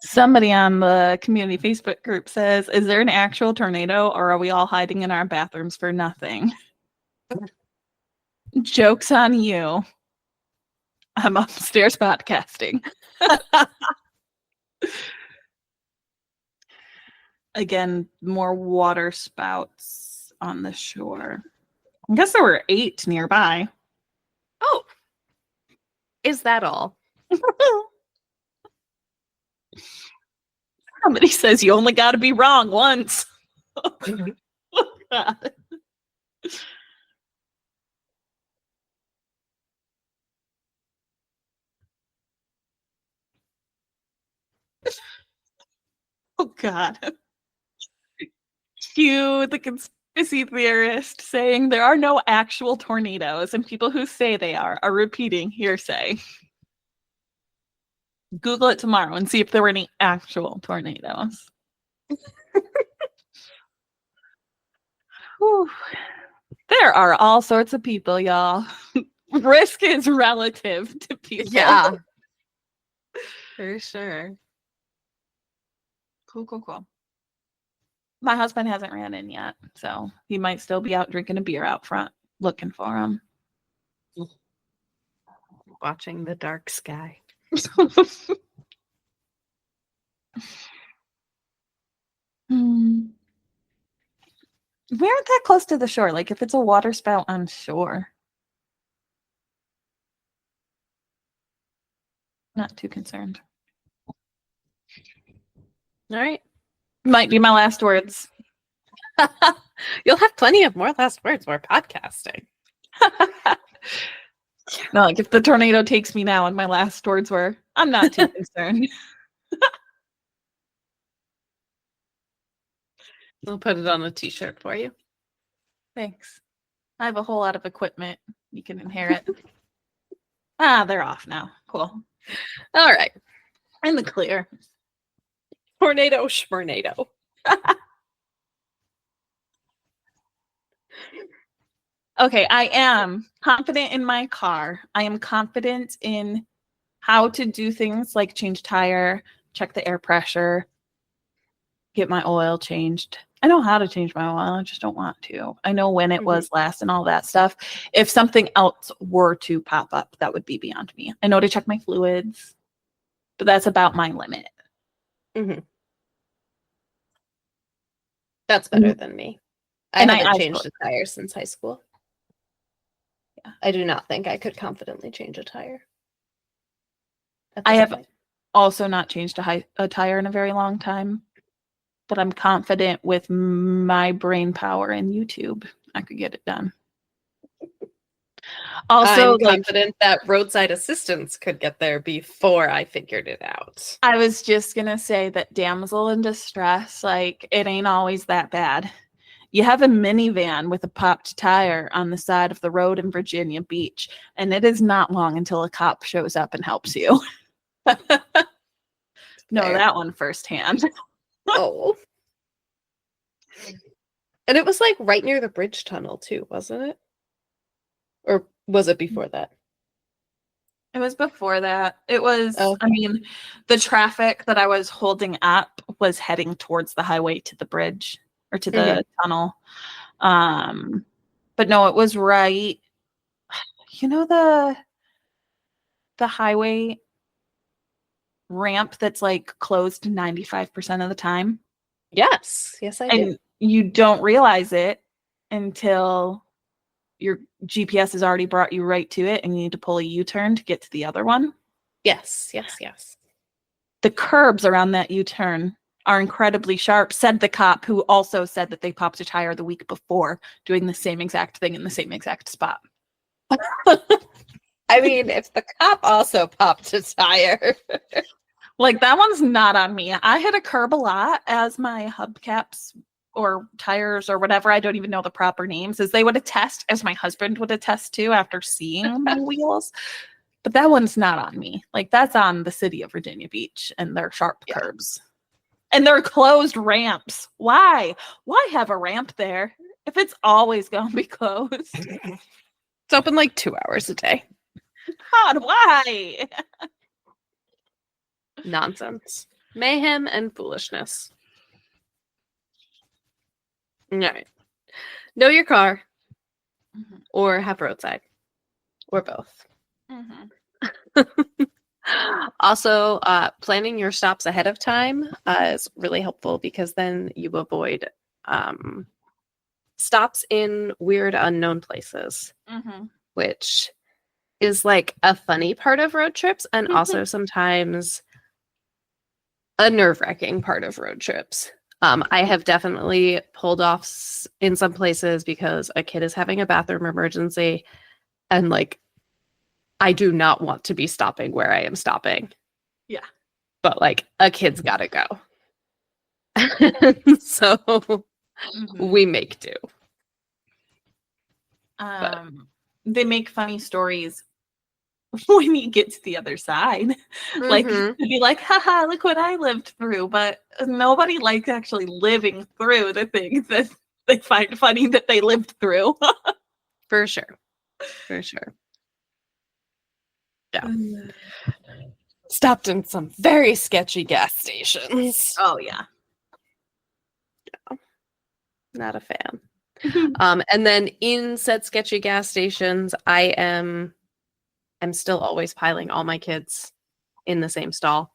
Somebody on the community Facebook group says, is there an actual tornado or are we all hiding in our bathrooms for nothing? Joke's on you. I'm upstairs podcasting. Again, more water spouts on the shore. I guess there were 8 nearby. Oh. Is that all? Somebody says you only got to be wrong once. Oh, God. Cue the conspiracy theorist saying there are no actual tornadoes, and people who say they are repeating hearsay. Google it tomorrow and see if there were any actual tornadoes. There are all sorts of people, y'all. Risk is relative to people. Yeah. For sure. Cool. My husband hasn't ran in yet, so he might still be out drinking a beer out front, looking for him. Watching the dark sky. We aren't that close to the shore. Like if it's a water spout on shore. Not too concerned. All right. Might be my last words. You'll have plenty of more last words. We're podcasting. No, like if the tornado takes me now and my last words were, I'm not too concerned. We'll put it on a t-shirt for you. Thanks. I have a whole lot of equipment you can inherit. They're off now. Cool. All right. In the clear. Tornado schmornado. Okay, I am confident in my car. I am confident in how to do things like change tire, check the air pressure, get my oil changed. I know how to change my oil. I just don't want to. I know when it was last and all that stuff. If something else were to pop up, that would be beyond me. I know to check my fluids, but that's about my limit. Mm-hmm. That's better than me. I haven't changed a tire since high school. Yeah, I do not think I could confidently change a tire. I have also not changed a tire in a very long time, but I'm confident with my brain power and YouTube, I could get it done. Also, I'm confident that roadside assistance could get there before I figured it out. I was just going to say that damsel in distress, like, it ain't always that bad. You have a minivan with a popped tire on the side of the road in Virginia Beach, and it is not long until a cop shows up and helps you. No, that one firsthand. Oh. And it was like right near the bridge tunnel too, wasn't it? Or was it before that? It was before that. It was, I mean, the traffic that I was holding up was heading towards the highway to the bridge or to the tunnel. But no, it was right. You know, the highway ramp that's like closed 95% of the time? Yes. Yes, I do. And you don't realize it until your GPS has already brought you right to it and you need to pull a U-turn to get to the other one. Yes, yes, yes. The curbs around that U-turn are incredibly sharp, said the cop, who also said that they popped a tire the week before doing the same exact thing in the same exact spot. I mean, if the cop also popped a tire. Like, that one's not on me. I hit a curb a lot as my hubcaps or tires or whatever, I don't even know the proper names, as they would attest, as my husband would attest to after seeing my wheels. But that one's not on me. Like, that's on the city of Virginia Beach and their sharp curbs. And they're closed ramps. Why? Why have a ramp there if it's always going to be closed? It's open like 2 hours a day. God, why? Nonsense. Mayhem and foolishness. All right. Know your car or have roadside or both. Also, planning your stops ahead of time is really helpful because then you avoid stops in weird unknown places, which is like a funny part of road trips and also sometimes a nerve-wracking part of road trips. I have definitely pulled off in some places because a kid is having a bathroom emergency and like I do not want to be stopping where I am stopping. Yeah. But like a kid's gotta go. So we make do. They make funny stories when you get to the other side. Like, to be like, haha, look what I lived through. But nobody likes actually living through the things that they find funny that they lived through. For sure. For sure. Yeah. Stopped in some very sketchy gas stations. Oh, yeah. No, not a fan. And then in said sketchy gas stations, I'm still always piling all my kids in the same stall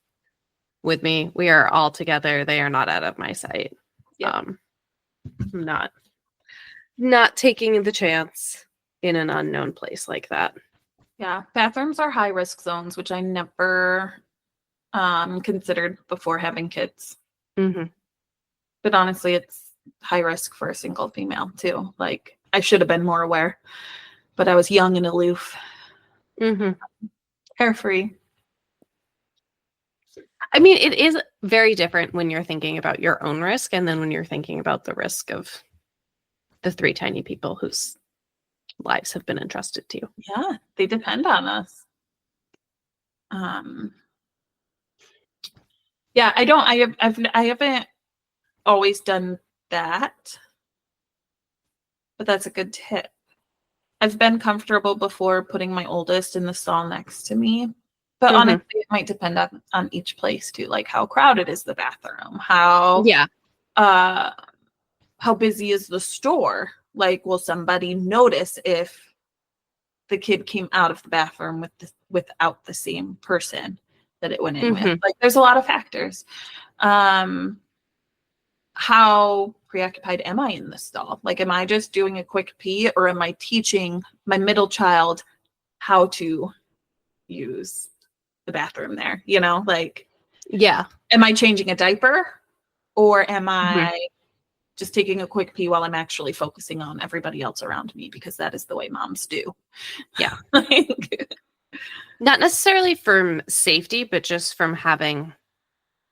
with me. We are all together. They are not out of my sight. Yep. Not taking the chance in an unknown place like that. Yeah, bathrooms are high risk zones, which I never considered before having kids. But honestly, it's high risk for a single female too. Like, I should have been more aware, but I was young and aloof. Carefree. I mean, it is very different when you're thinking about your own risk and then when you're thinking about the risk of the 3 tiny people whose lives have been entrusted to you. Yeah, they depend on us. Yeah, I haven't always done that, but that's a good tip. I've been comfortable before putting my oldest in the stall next to me, but honestly, it might depend on each place too, like how crowded is the bathroom, Yeah. how busy is the store? Like, will somebody notice if the kid came out of the bathroom without the same person that it went in with? Like, there's a lot of factors. How preoccupied am I in the stall? Like, am I just doing a quick pee, or am I teaching my middle child how to use the bathroom there? You know, like, Yeah. am I changing a diaper, or am I just taking a quick pee while I'm actually focusing on everybody else around me? Because that is the way moms do. Yeah. Like, Not necessarily from safety, but just from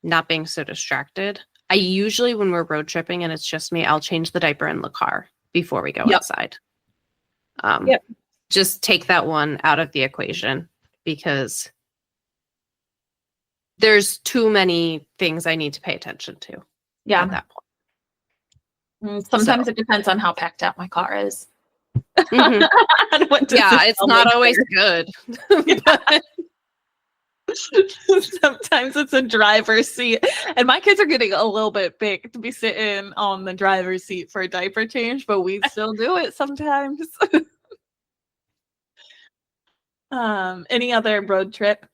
not being so distracted. I usually, when we're road tripping and it's just me, I'll change the diaper in the car before we go outside. Just take that one out of the equation, because there's too many things I need to pay attention to at that point. Sometimes it depends on how packed out my car is. Yeah, it's not always good. Sometimes it's a driver's seat, and my kids are getting a little bit big to be sitting on the driver's seat for a diaper change, but we still do it sometimes. Any other road trip?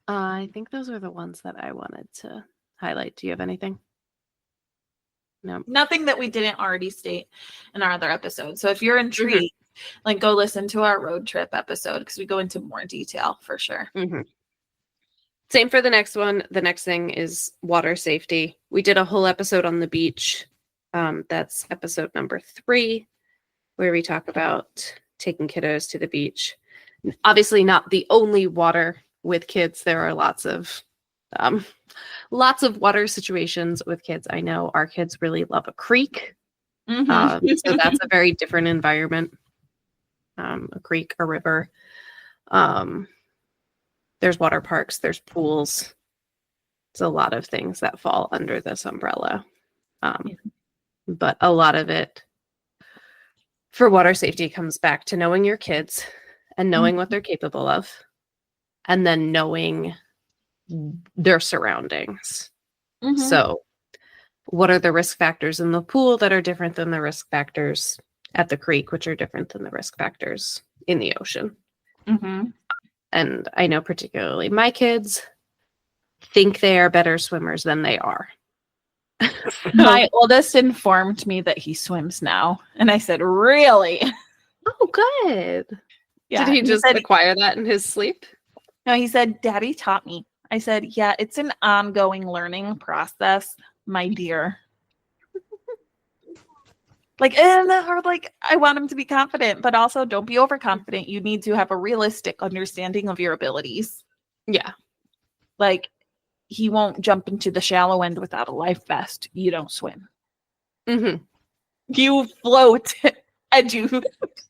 I think those are the ones that I wanted to highlight. Do you have anything? No. Nothing that we didn't already state in our other episode. So if you're intrigued, like, go listen to our road trip episode, because we go into more detail for sure. Same for the next one. The next thing is water safety. We did a whole episode on the beach. That's episode number 3, where we talk about taking kiddos to the beach. Obviously not the only water with kids. There are lots of water situations with kids. I know our kids really love a creek. So that's a very different environment. A creek, a river. There's water parks, there's pools. It's a lot of things that fall under this umbrella. But a lot of it for water safety comes back to knowing your kids and knowing what they're capable of, and then knowing their surroundings. So what are the risk factors in the pool that are different than the risk factors at the creek, which are different than the risk factors in the ocean? And I know particularly my kids think they are better swimmers than they are. My oldest informed me that he swims now. And I said, really? Oh, good. Yeah. Did he just acquire that in his sleep? No, he said, Daddy taught me. I said, yeah, it's an ongoing learning process, my dear. I want him to be confident, but also don't be overconfident. You need to have a realistic understanding of your abilities. Yeah. Like, he won't jump into the shallow end without a life vest. You don't swim. You float and you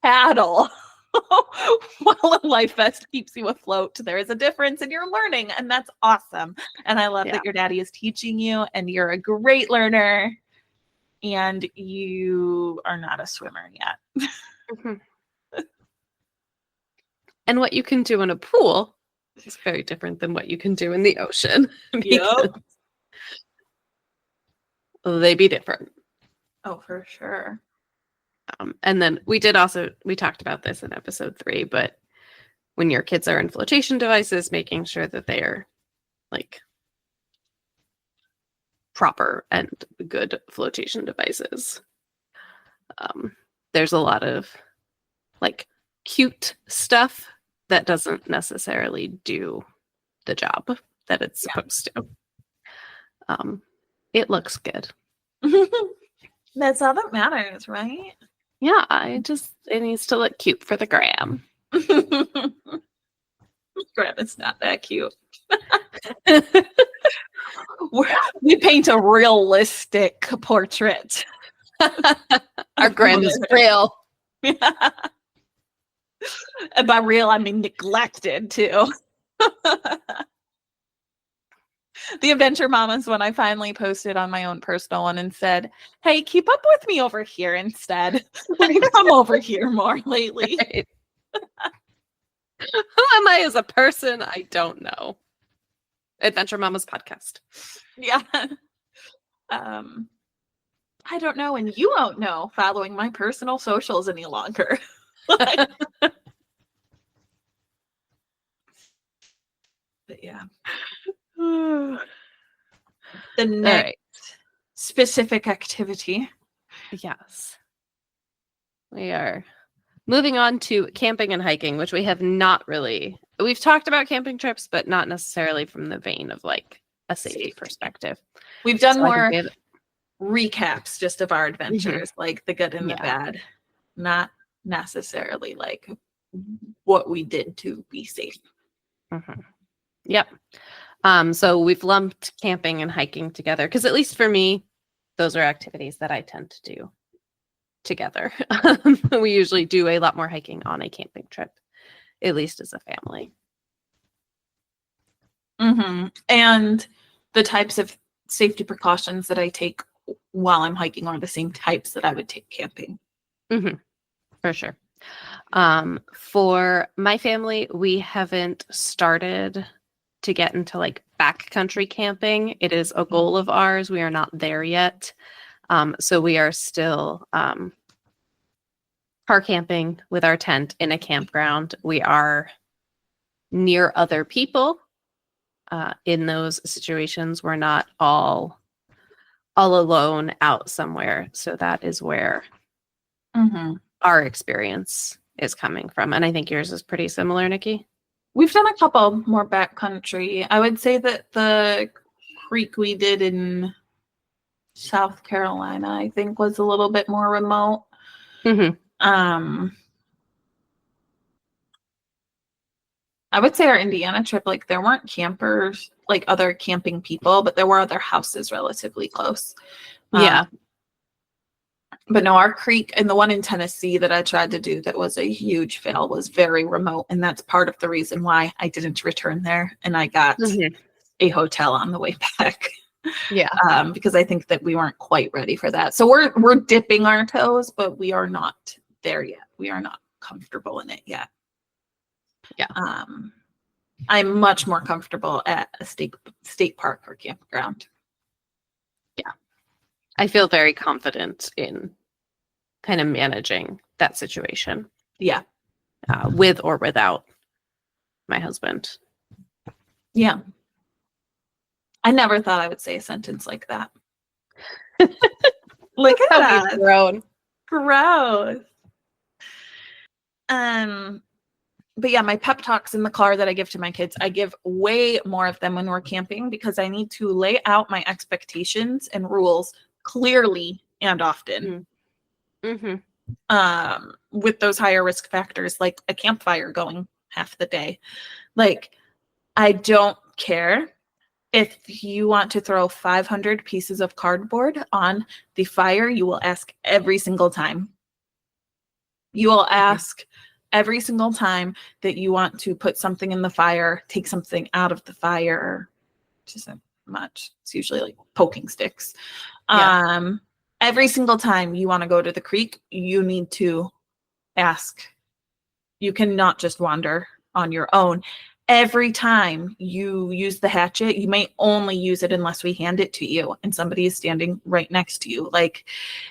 paddle while a life vest keeps you afloat. There is a difference, and you're learning, and that's awesome. And I love that your daddy is teaching you, and you're a great learner. And you are not a swimmer yet. And what you can do in a pool is very different than what you can do in the ocean. They be different. Oh, for sure. And then we talked about this in episode 3, but when your kids are in flotation devices, making sure that they are like proper and good flotation devices. There's a lot of like cute stuff that doesn't necessarily do the job that it's supposed to. It looks good. That's all that matters, right? Yeah, it needs to look cute for the gram. Gram is not that cute. We paint a realistic portrait. Our gram is real. And by real, I mean neglected too. The Adventure Mamas when I finally posted on my own personal one and said, hey, keep up with me over here instead. I come over here more lately. Right. Who am I as a person? I don't know. Adventure Mama's podcast. Yeah. I don't know, and you won't know following my personal socials any longer. But yeah. The next specific activity. Yes. We are moving on to camping and hiking, which we have not really. We've talked about camping trips, but not necessarily from the vein of like a safety perspective. We've done So more recaps just of our adventures, like the good and the Yeah. bad, not necessarily like what we did to be safe. Yep. So we've lumped camping and hiking together because at least for me, those are activities that I tend to do together. We usually do a lot more hiking on a camping trip, at least as a family. And the types of safety precautions that I take while I'm hiking are the same types that I would take camping. For sure. For my family, we haven't started to get into like backcountry camping. It is a goal of ours. We are not there yet. So we are still car camping with our tent in a campground. We are near other people in those situations. We're not all alone out somewhere. So that is where our experience is coming from. And I think yours is pretty similar, Nikki. We've done a couple more backcountry. I would say that the creek we did in South Carolina, I think, was a little bit more remote. I would say our Indiana trip, like there weren't campers, like other camping people, but there were other houses relatively close. Yeah. But no, our creek and the one in Tennessee that I tried to do that was a huge fail was very remote. And that's part of the reason why I didn't return there. And I got a hotel on the way back. Yeah. Because I think that we weren't quite ready for that. So we're dipping our toes, but we are not there yet. We are not comfortable in it yet. Yeah. I'm much more comfortable at a state park or campground. Yeah. I feel very confident in kind of managing that situation. Yeah. With or without my husband. Yeah. I never thought I would say a sentence like that. Look at that. Grown. Gross. But yeah, my pep talks in the car that I give to my kids, I give way more of them when we're camping because I need to lay out my expectations and rules clearly and often. With those higher risk factors, like a campfire going half the day. Like, I don't care if you want to throw 500 pieces of cardboard on the fire, you will ask every single time. You will ask every single time that you want to put something in the fire, take something out of the fire, which isn't much. It's usually like poking sticks. Yeah. Every single time you want to go to the creek, you need to ask. You cannot just wander on your own. Every time you use the hatchet, you may only use it unless we hand it to you and somebody is standing right next to you.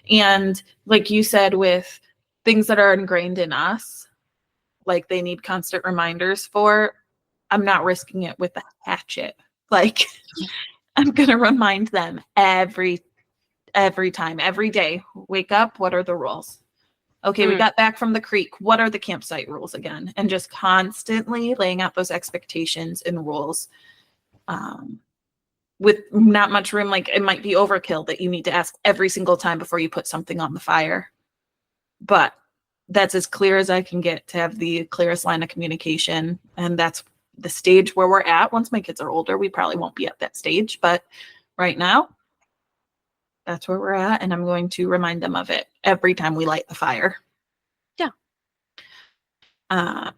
And like you said, with things that are ingrained in us, like they need constant reminders for, I'm not risking it with a hatchet. Like, I'm going to remind them every time, every day. Wake up. What are the rules? Okay, we got back from the creek. What are the campsite rules again? And just constantly laying out those expectations and rules with not much room. Like, it might be overkill that you need to ask every single time before you put something on the fire. But that's as clear as I can get to have the clearest line of communication. And that's the stage where we're at. Once my kids are older, we probably won't be at that stage. But right now, that's where we're at. And I'm going to remind them of it every time we light the fire. Yeah.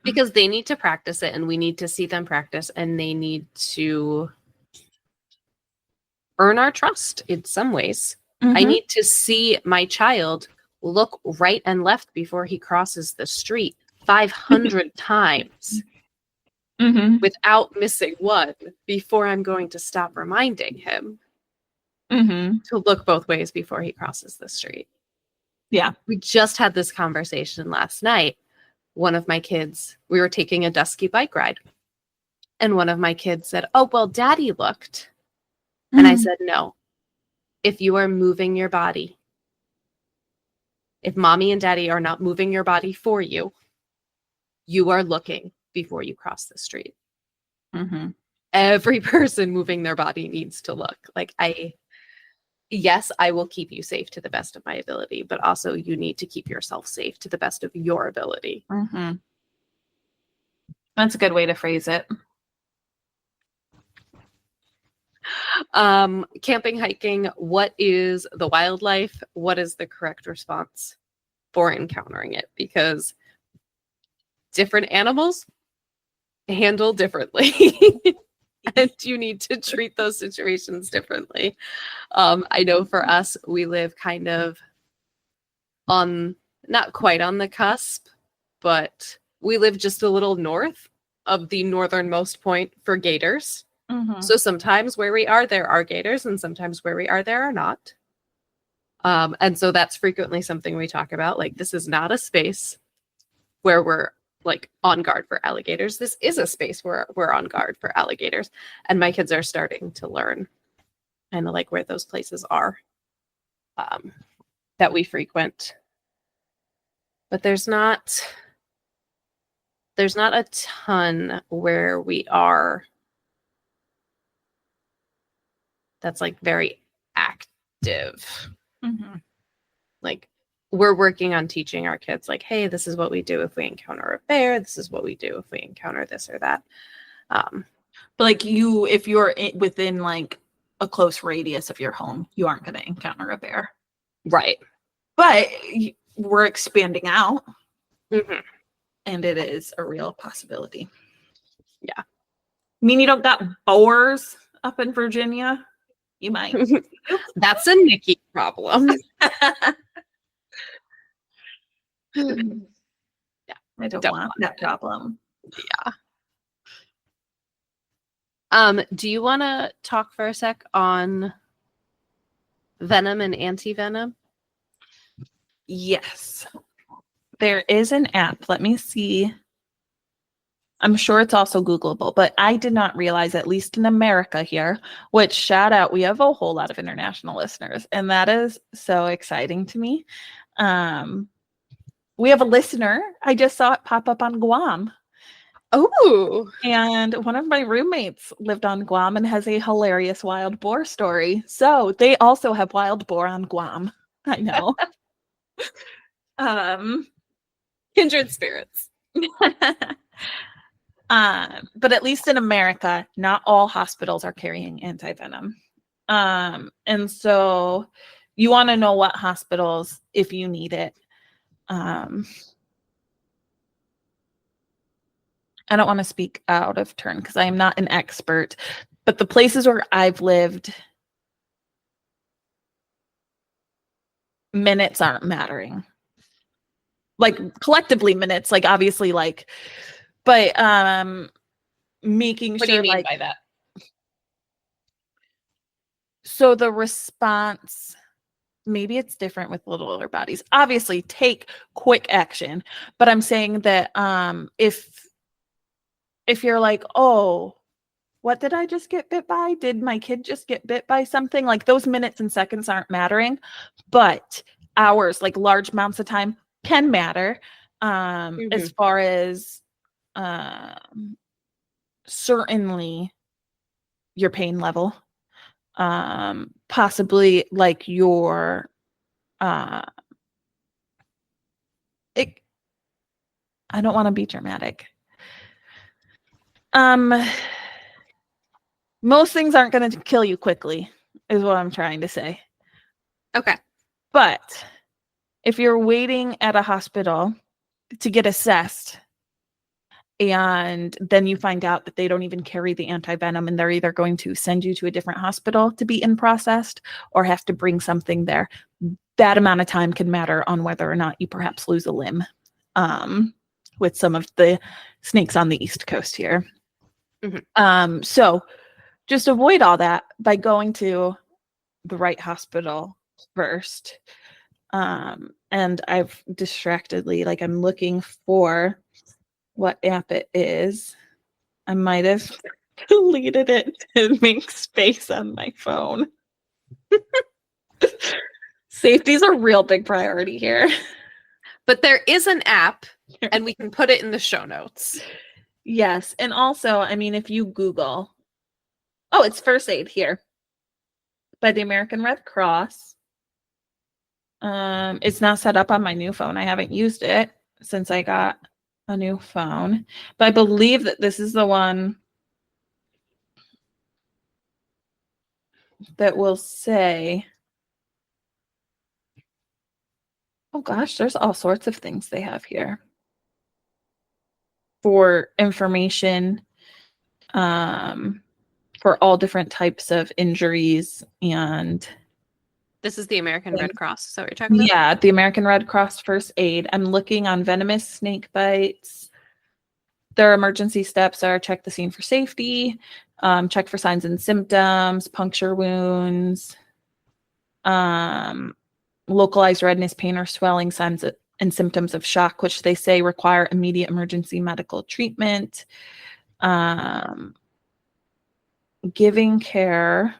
Because they need to practice it and we need to see them practice and they need to earn our trust in some ways. Mm-hmm. I need to see my child look right and left before he crosses the street 500 times Mm-hmm. without missing one before I'm going to stop reminding him Mm-hmm. to look both ways before he crosses the street. Yeah. We just had this conversation last night. One of my kids, we were taking a dusky bike ride, and one of my kids said, "Oh, well, Daddy looked." And I said, "No. If you are moving your body, if Mommy and Daddy are not moving your body for you, you are looking before you cross the street." Mm-hmm. Every person moving their body needs to look. Like, yes, I will keep you safe to the best of my ability, but also you need to keep yourself safe to the best of your ability. Mm-hmm. That's a good way to phrase it. Camping, hiking, what is the wildlife? What is the correct response for encountering it? Because different animals handle differently. And you need to treat those situations differently. I know for us, we live kind of on, not quite on the cusp, but we live just a little north of the northernmost point for gators. Mm-hmm. So sometimes where we are, there are gators, and sometimes where we are, there are not. And so that's frequently something we talk about. Like, this is not a space where we're like on guard for alligators. This is a space where we're on guard for alligators. And my kids are starting to learn kind of like where those places are that we frequent. But there's not a ton where we are that's like very active. Mm-hmm. Like, we're working on teaching our kids, like, hey, this is what we do if we encounter a bear. This is what we do if we encounter this or that. But like if you're within like a close radius of your home, you aren't going to encounter a bear. Right. But we're expanding out. Mm-hmm. And it is a real possibility. Yeah. I mean, you don't got boars up in Virginia? You might. That's a Nikki problem. Yeah, I don't want that problem. Yeah. Do you want to talk for a sec on venom and anti-venom? Yes. There is an app. Let me see. I'm sure it's also Googleable, but I did not realize, at least in America here, which shout out, we have a whole lot of international listeners, and that is so exciting to me. We have a listener. I just saw it pop up on Guam. Oh. And one of my roommates lived on Guam and has a hilarious wild boar story. So they also have wild boar on Guam. I know. Kindred spirits. But at least in America, not all hospitals are carrying anti-venom. And so you want to know what hospitals, if you need it. I don't want to speak out of turn because I am not an expert, but the places where I've lived, minutes aren't mattering. Like collectively minutes, like obviously like, but making What sure do you mean like by that? So the response, maybe it's different with littler bodies. Obviously take quick action, but I'm saying that if you're like, oh, what did I just get bit by? Did my kid just get bit by something? Like those minutes and seconds aren't mattering, but hours, like large amounts of time can matter. As far as certainly your pain level, possibly like your I don't want to be dramatic. Most things aren't going to kill you quickly, is what I'm trying to say. Okay. But if you're waiting at a hospital to get assessed And then you find out that they don't even carry the anti-venom, and they're either going to send you to a different hospital to be in processed or have to bring something there. That amount of time can matter on whether or not you perhaps lose a limb, with some of the snakes on the East Coast here. So just avoid all that by going to the right hospital first. And I've distractedly, like, I'm looking for what app it is. I might have deleted it to make space on my phone. Safety is a real big priority here. But there is an app, and we can put it in the show notes. Yes. And also, I mean, if you Google, oh, it's First Aid here by the American Red Cross. It's not set up on my new phone. I haven't used it since I got a new phone, but I believe that this is the one that will say, oh gosh, there's all sorts of things they have here for information, for all different types of injuries. And this is the American Red Cross. Is that what you're talking about? Yeah, the American Red Cross First Aid. I'm looking on venomous snake bites. Their emergency steps are check the scene for safety, check for signs and symptoms, puncture wounds, localized redness, pain, or swelling, signs and symptoms of shock, which they say require immediate emergency medical treatment. Giving care.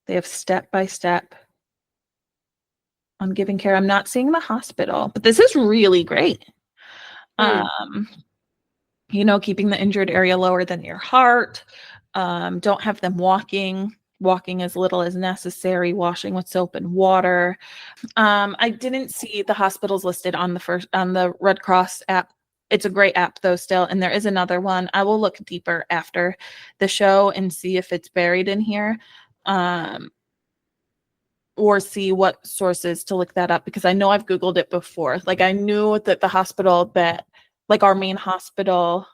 They have step-by-step on giving care. I'm not seeing the hospital, but this is really great. Keeping the injured area lower than your heart. Don't have them walking as little as necessary, washing with soap and water. I didn't see the hospitals listed on the Red Cross app. It's a great app though still, and there is another one. I will look deeper after the show and see if it's buried in here. Or see what sources to look that up, because I know I've Googled it before. Like, I knew that the hospital our main hospital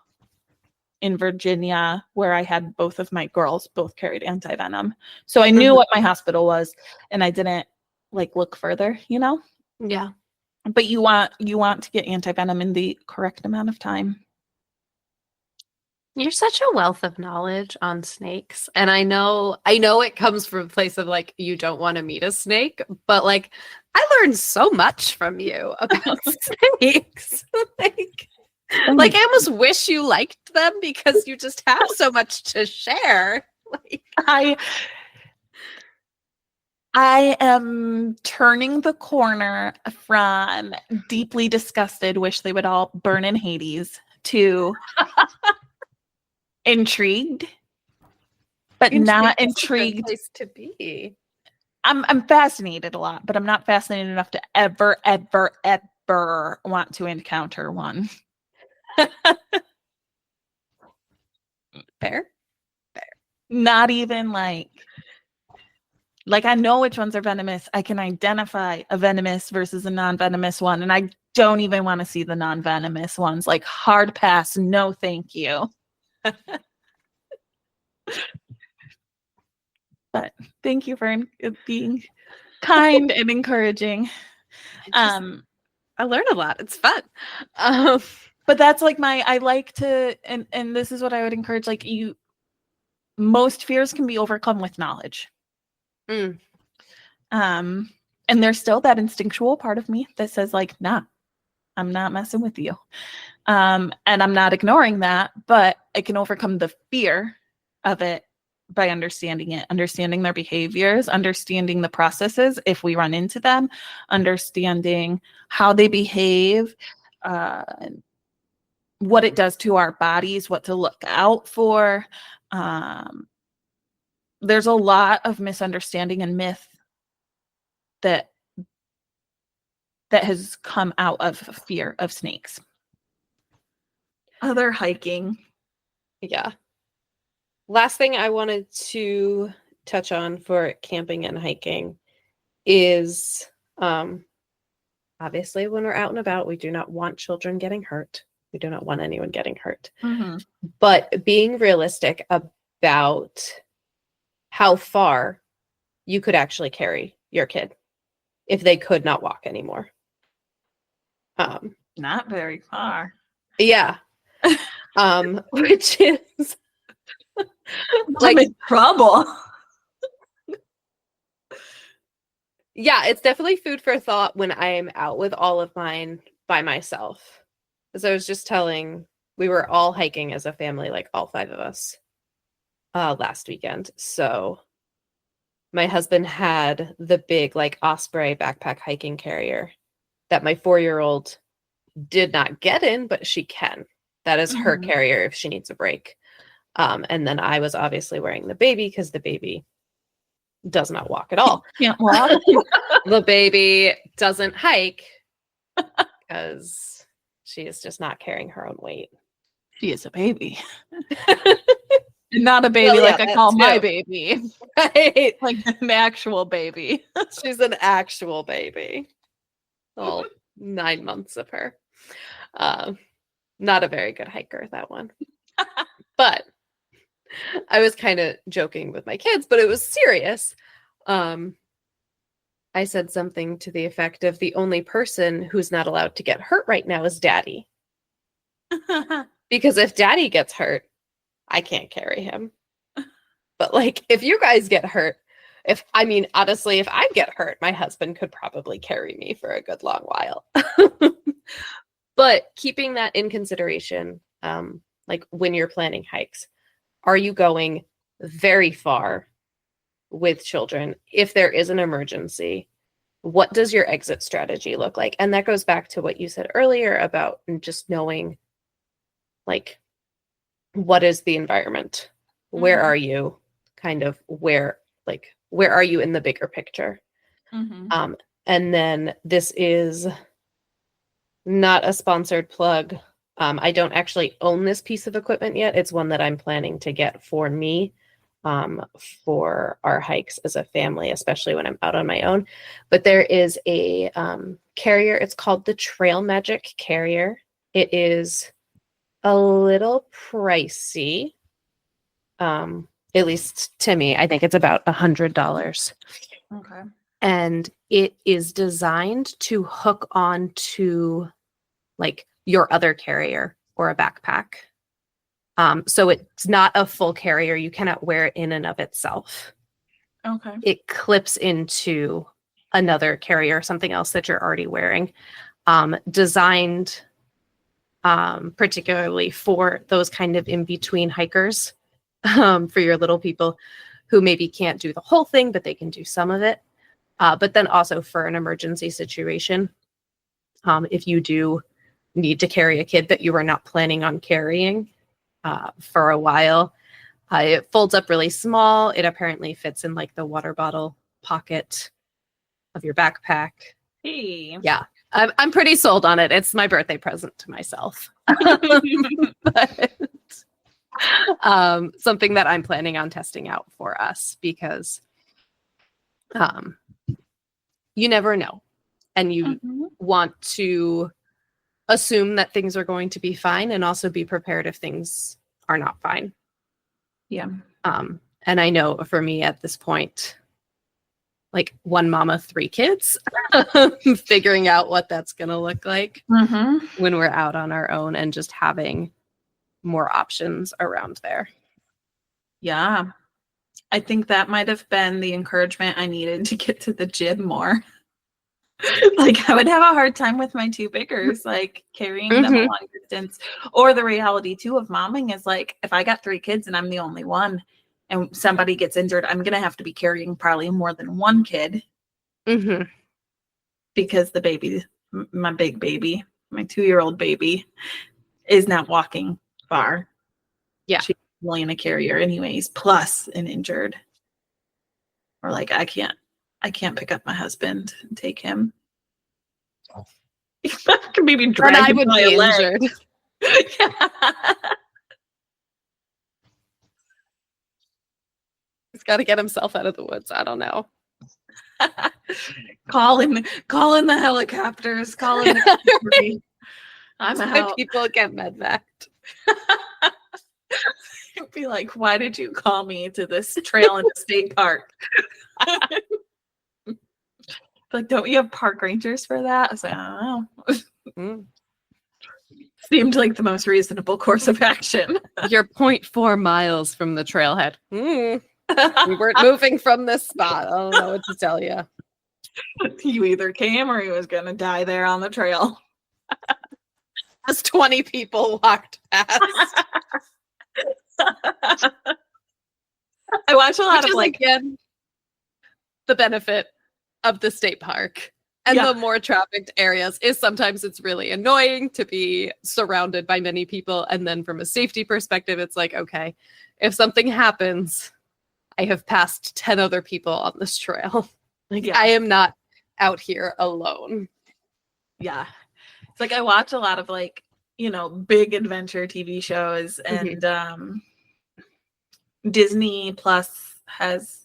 in Virginia, where I had both of my girls, both carried anti-venom. So I knew what my hospital was, and I didn't look further, Yeah. But you want to get anti-venom in the correct amount of time. You're such a wealth of knowledge on snakes. And I know it comes from a place of you don't want to meet a snake, but I learned so much from you about snakes. I almost wish you liked them because you just have so much to share. I am turning the corner from deeply disgusted, wish they would all burn in Hades, to intrigued, but not intrigued. Place to be. I'm fascinated a lot, but I'm not fascinated enough to ever want to encounter one. Fair. Not even I know which ones are venomous. I can identify a venomous versus a non-venomous one, and I don't even want to see the non-venomous ones. Hard pass, no thank you. But thank you for being kind and encouraging. I learn a lot. It's fun. But that's I like to, and this is what I would encourage, most fears can be overcome with knowledge. And there's still that instinctual part of me that says nah, I'm not messing with you. And I'm not ignoring that, but I can overcome the fear of it by understanding it, understanding their behaviors, understanding the processes if we run into them, understanding how they behave, what it does to our bodies, what to look out for. There's a lot of misunderstanding and myth that has come out of fear of snakes. Other hiking. Yeah. Last thing I wanted to touch on for camping and hiking is obviously, when we're out and about, we do not want children getting hurt. We do not want anyone getting hurt. But being realistic about how far you could actually carry your kid if they could not walk anymore. Not very far. Yeah. Which is like I'm in trouble. Yeah, it's definitely food for thought when I am out with all of mine by myself. As I was just telling, we were all hiking as a family, like all 5 of us, last weekend. So my husband had the big, like, Osprey backpack hiking carrier that my 4-year-old did not get in, but she can. That is her carrier if she needs a break. And then I was obviously wearing the baby because the baby does not walk at all. Can't walk. The baby doesn't hike because she is just not carrying her own weight. She is a baby. Not a baby like I call my baby. Right. Like an actual baby. She's an actual baby. All 9 months of her. Not a very good hiker, that one. But I was kind of joking with my kids, but it was serious. I said something to the effect of the only person who's not allowed to get hurt right now is Daddy. Because if Daddy gets hurt, I can't carry him. But like, if you guys get hurt, honestly, if I get hurt, my husband could probably carry me for a good long while. But keeping that in consideration, like when you're planning hikes, are you going very far with children? If there is an emergency, what does your exit strategy look like? And that goes back to what you said earlier about just knowing, like, what is the environment? Where are you? Kind of where are you in the bigger picture? And then this is not a sponsored plug. I don't actually own this piece of equipment yet. It's one that I'm planning to get for me, for our hikes as a family, especially when I'm out on my own. But there is a carrier. It's called the Trail Magic carrier. It is a little pricey, at least to me. I think it's about $100. Okay. And it is designed to hook on to like your other carrier or a backpack. So it's not a full carrier. You cannot wear it in and of itself. Okay. It clips into another carrier, something else that you're already wearing. Designed particularly for those kind of in-between hikers, for your little people who maybe can't do the whole thing, but they can do some of it. But then also for an emergency situation, if you do need to carry a kid that you are not planning on carrying for a while, it folds up really small. It apparently fits in like the water bottle pocket of your backpack. Hey. Yeah. I'm pretty sold on it. It's my birthday present to myself. But something that I'm planning on testing out for us because you never know. And you want to assume that things are going to be fine and also be prepared if things are not fine. Yeah. And I know for me at this point, like one mama, 3 kids, figuring out what that's going to look like when we're out on our own and just having more options around there. Yeah. I think that might have been the encouragement I needed to get to the gym more. Like I would have a hard time with my 2 biggers, like carrying them a long distance. Or the reality too of momming is like, if I got 3 kids and I'm the only one and somebody gets injured, I'm going to have to be carrying probably more than 1 kid. Because the baby, my big baby, my 2-year-old baby is not walking far. Yeah. She's only in a carrier anyways, plus an injured. Or like, I can't pick up my husband and take him. I could maybe drag and I him would by be a leg. injured. He's got to get himself out of the woods. I don't know. Call in the helicopters. Call in the cavalry. I'm That's why out. people get medvaced. Be like, why did you call me to this trail in the state park? Like, don't you have park rangers for that? I was like, I don't know. Seemed like the most reasonable course of action. You're 0.4 miles from the trailhead. We weren't moving from this spot. I don't know what to tell you. You either came or he was going to die there on the trail. As 20 people walked past. I watch a lot Which of is, like again, the benefit of the state park and the more trafficked areas is sometimes it's really annoying to be surrounded by many people. And then from a safety perspective, it's like, okay, if something happens, I have passed 10 other people on this trail. Like I am not out here alone. Yeah. It's like I watch a lot of like, you know, big adventure TV shows and Disney Plus has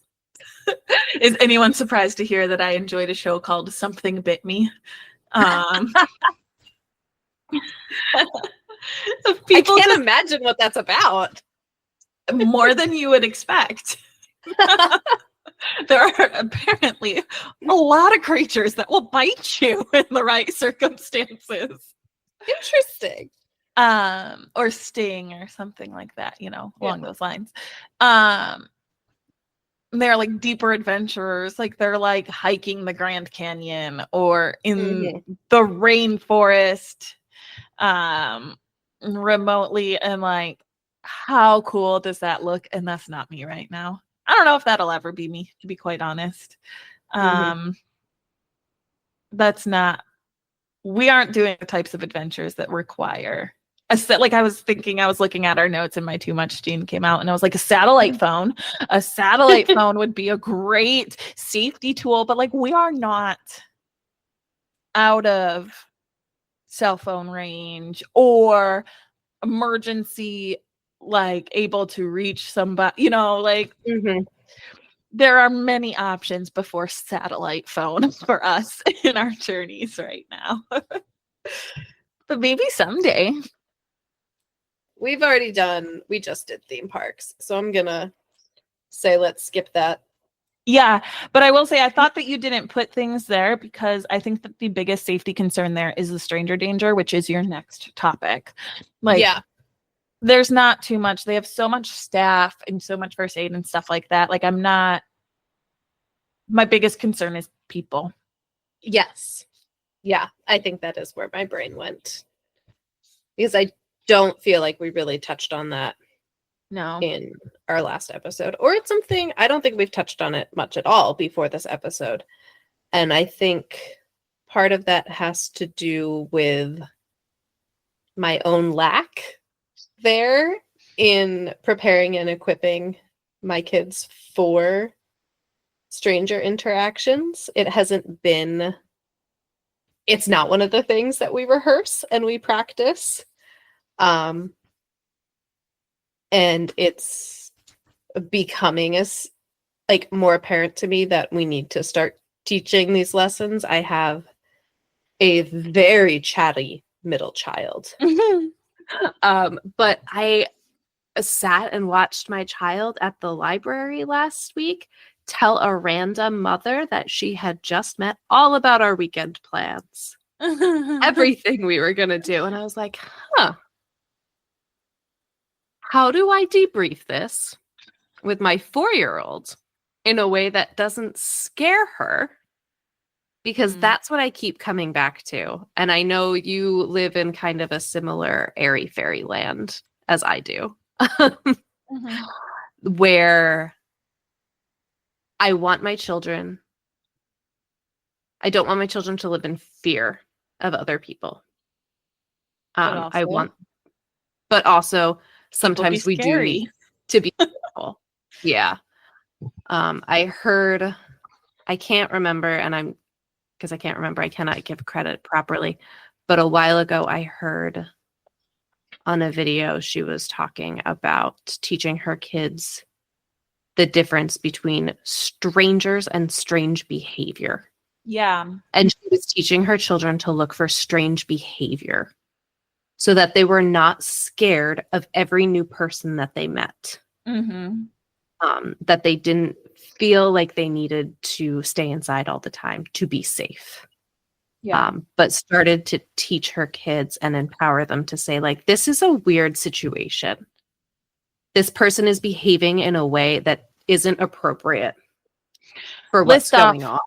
is anyone surprised to hear that I enjoyed a show called Something Bit Me? I can't imagine what that's about. More than you would expect. There are apparently a lot of creatures that will bite you in the right circumstances. Interesting. Or sting or something like that, you know, along those lines. They're like deeper adventurers, like they're like hiking the Grand Canyon or in the rainforest remotely, and like how cool does that look? And that's not me right now. I don't know if that'll ever be me, to be quite honest. That's not, we aren't doing the types of adventures that require a set. Like I was looking at our notes and my Too Much Gene came out and I was like, a satellite phone would be a great safety tool, but like we are not out of cell phone range or emergency, like able to reach somebody, you know, like there are many options before satellite phone for us in our journeys right now. But maybe someday. We just did theme parks. So I'm going to say, let's skip that. Yeah. But I will say, I thought that you didn't put things there because I think that the biggest safety concern there is the stranger danger, which is your next topic. Like, there's not too much. They have so much staff and so much first aid and stuff like that. Like my biggest concern is people. Yes. Yeah. I think that is where my brain went. Because I don't feel like we really touched on that in our last episode. Or it's something, I don't think we've touched on it much at all before this episode. And I think part of that has to do with my own lack there in preparing and equipping my kids for stranger interactions. It's not one of the things that we rehearse and we practice. And it's becoming as like more apparent to me that we need to start teaching these lessons. I have a very chatty middle child. But I sat and watched my child at the library last week tell a random mother that she had just met all about our weekend plans. Everything we were going to do. And I was like, how do I debrief this with my 4-year-old in a way that doesn't scare her? Because that's what I keep coming back to. And I know you live in kind of a similar airy fairy land as I do, where I don't want my children to live in fear of other people. But also sometimes we do need to be careful. Yeah. I heard, I can't remember, because I can't remember, I cannot give credit properly. But a while ago, I heard on a video, she was talking about teaching her kids the difference between strangers and strange behavior. Yeah. And she was teaching her children to look for strange behavior so that they were not scared of every new person that they met. Mm-hmm. That they didn't feel like they needed to stay inside all the time to be safe. Yeah. But started to teach her kids and empower them to say, like, this is a weird situation. This person is behaving in a way that isn't appropriate for what's going on.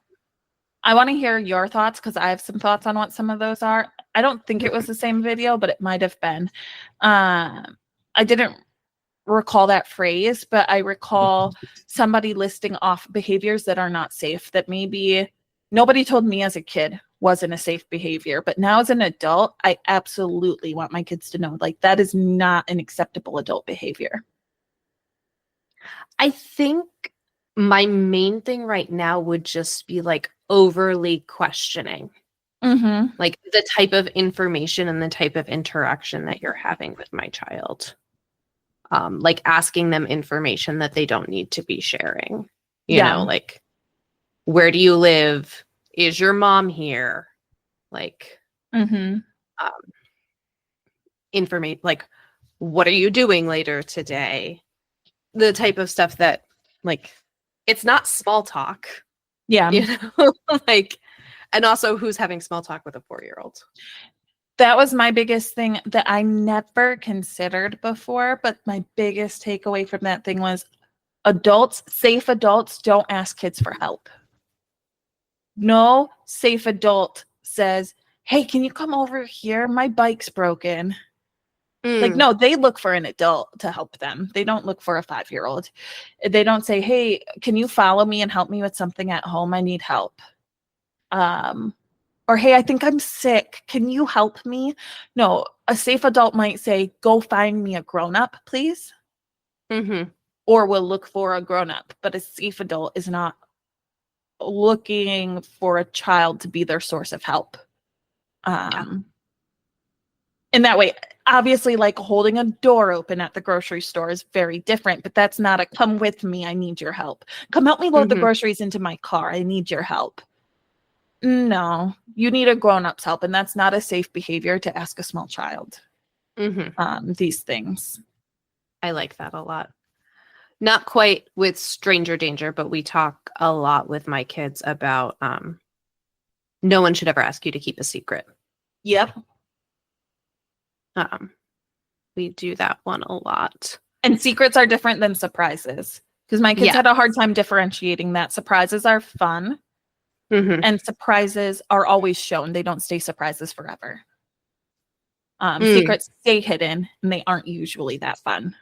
I want to hear your thoughts because I have some thoughts on what some of those are. I don't think it was the same video, but it might have been. I didn't recall that phrase, but I recall somebody listing off behaviors that are not safe, that maybe nobody told me as a kid wasn't a safe behavior. But now as an adult, I absolutely want my kids to know, like, that is not an acceptable adult behavior. I think my main thing right now would just be like overly questioning, like the type of information and the type of interaction that you're having with my child. Like asking them information that they don't need to be sharing. You know, like, where do you live? Is your mom here? Like, information, like, what are you doing later today? The type of stuff that, like, it's not small talk. Yeah. You know, like, and also who's having small talk with a 4-year-old? That was my biggest thing that I never considered before. But my biggest takeaway from that thing was safe adults don't ask kids for help. No safe adult says, hey, can you come over here? My bike's broken. Like, no, they look for an adult to help them. They don't look for a 5-year-old. They don't say, hey, can you follow me and help me with something at home? I need help. Or, hey, I think I'm sick. Can you help me? No, a safe adult might say, go find me a grown-up, please. Or we'll look for a grown-up. But a safe adult is not looking for a child to be their source of help. In that way, obviously, like holding a door open at the grocery store is very different, but that's not a come with me, I need your help. Come help me load the groceries into my car, I need your help. No, you need a grown-up's help, and that's not a safe behavior to ask a small child these things. I like that a lot. Not quite with stranger danger, but we talk a lot with my kids about no one should ever ask you to keep a secret. Yep. We do that one a lot. And secrets are different than surprises, because my kids had a hard time differentiating that. Surprises are fun, and surprises are always shown. They don't stay surprises forever. Secrets stay hidden, and they aren't usually that fun.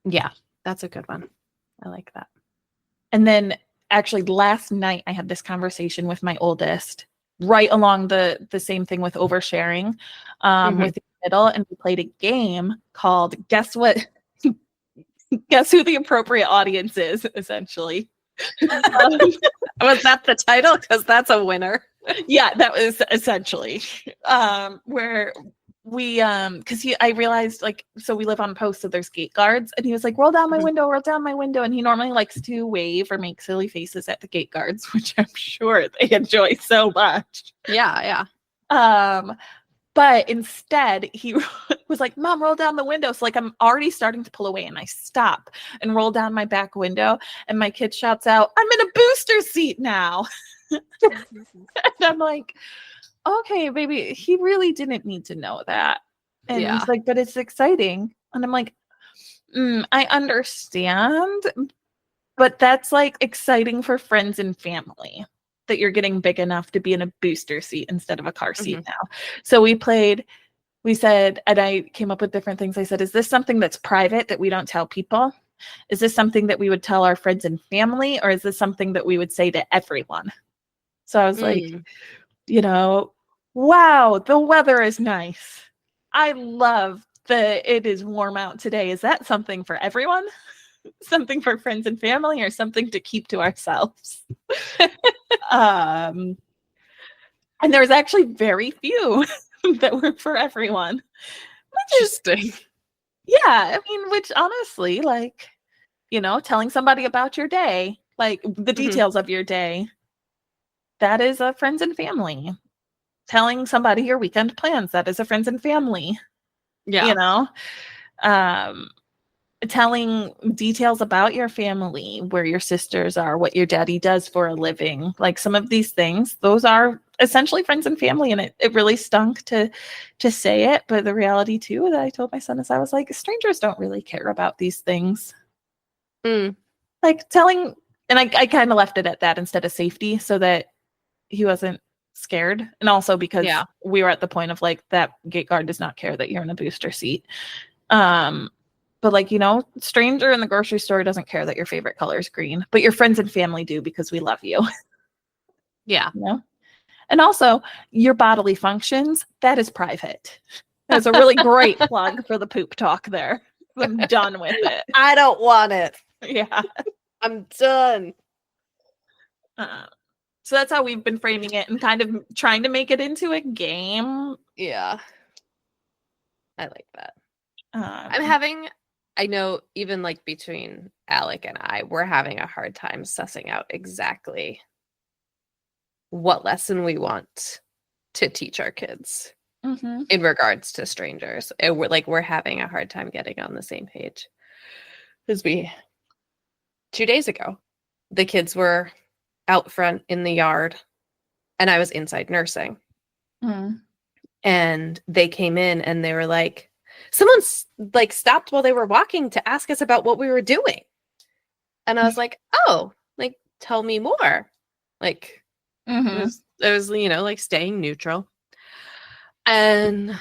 Yeah, that's a good one. I like that. And then actually last night I had this conversation with my oldest, right along the same thing with oversharing with the middle, and we played a game called Guess What? Guess who the appropriate audience is, essentially. Was that the title? Because that's a winner. Yeah, that was essentially where we because I realized, like, so we live on posts, so there's gate guards, and he was like, roll down my window, and he normally likes to wave or make silly faces at the gate guards, which I'm sure they enjoy so much. Yeah. But instead he was like, Mom, roll down the window. So like I'm already starting to pull away, and I stop and roll down my back window, and my kid shouts out, I'm in a booster seat now. And I'm like, okay, baby, he really didn't need to know that. And he's like, but it's exciting. And I'm like, I understand, but that's like exciting for friends and family that you're getting big enough to be in a booster seat instead of a car seat now. So we said, and I came up with different things. I said, is this something that's private that we don't tell people? Is this something that we would tell our friends and family? Or is this something that we would say to everyone? So I was like, wow, the weather is nice. I love that it is warm out today. Is that something for everyone? Something for friends and family, or something to keep to ourselves? And there was actually very few that were for everyone. Interesting. Yeah, I mean, which honestly, like, telling somebody about your day, like the details of your day, that is a friends and family. Telling somebody your weekend plans, that is a friends and family. Yeah. You know, telling details about your family, where your sisters are, what your daddy does for a living, like some of these things, those are essentially friends and family. And it really stunk to say it, but the reality too that I told my son is I was like, strangers don't really care about these things. Like telling, and I kind of left it at that instead of safety, so that he wasn't scared. And also because we were at the point of like, that gate guard does not care that you're in a booster seat. But like, you know, stranger in the grocery store doesn't care that your favorite color is green, but your friends and family do because we love you. Yeah. You know? And also your bodily functions, that is private. That's a really great plug for the poop talk there. I'm done with it. I don't want it. Yeah. I'm done. So that's how we've been framing it and kind of trying to make it into a game. Yeah. I like that. I know even like between Alec and I, we're having a hard time sussing out exactly what lesson we want to teach our kids in regards to strangers. And we're having a hard time getting on the same page. Because 2 days ago, the kids were out front in the yard and I was inside nursing. And they came in and they were like, someone like stopped while they were walking to ask us about what we were doing. And I was like, oh, like, tell me more. Like, it was, you know, like staying neutral. And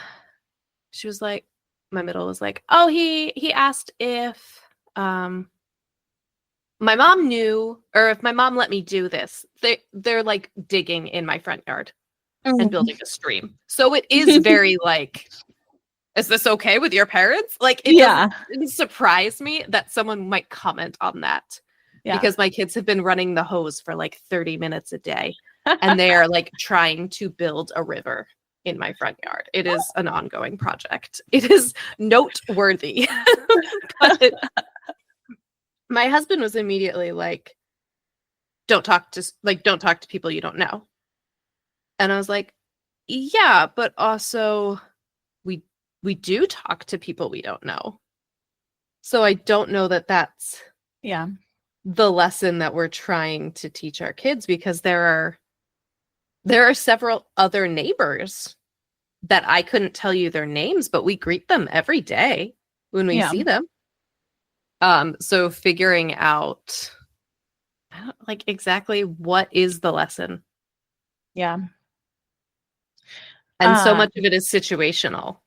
she was like, my middle was like, oh, he asked if my mom knew, or if my mom let me do this. They're like digging in my front yard and building a stream. So it is very like, is this okay with your parents? Like, it didn't surprise me that someone might comment on that. Because my kids have been running the hose for like 30 minutes a day. And they are like trying to build a river in my front yard. It is an ongoing project. It is noteworthy. But my husband was immediately like, don't talk to people you don't know. And I was like, yeah, but also we do talk to people we don't know. So I don't know that that's the lesson that we're trying to teach our kids, because there are several other neighbors that I couldn't tell you their names, but we greet them every day when we see them. So figuring out like exactly what is the lesson. Yeah. And so much of it is situational,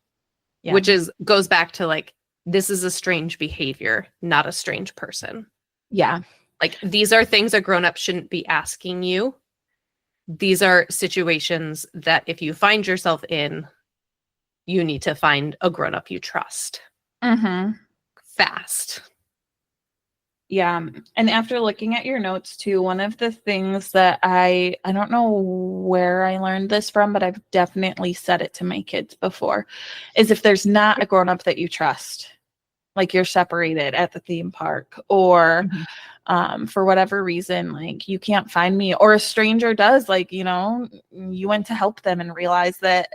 which goes back to like, this is a strange behavior, not a strange person. Yeah. Like, these are things a grown-up shouldn't be asking you. These are situations that if you find yourself in, you need to find a grown-up you trust. Fast. Yeah. And after looking at your notes too, one of the things that I don't know where I learned this from, but I've definitely said it to my kids before, is if there's not a grown-up that you trust, like you're separated at the theme park, or for whatever reason, like you can't find me, or a stranger does, like, you know, you went to help them and realize that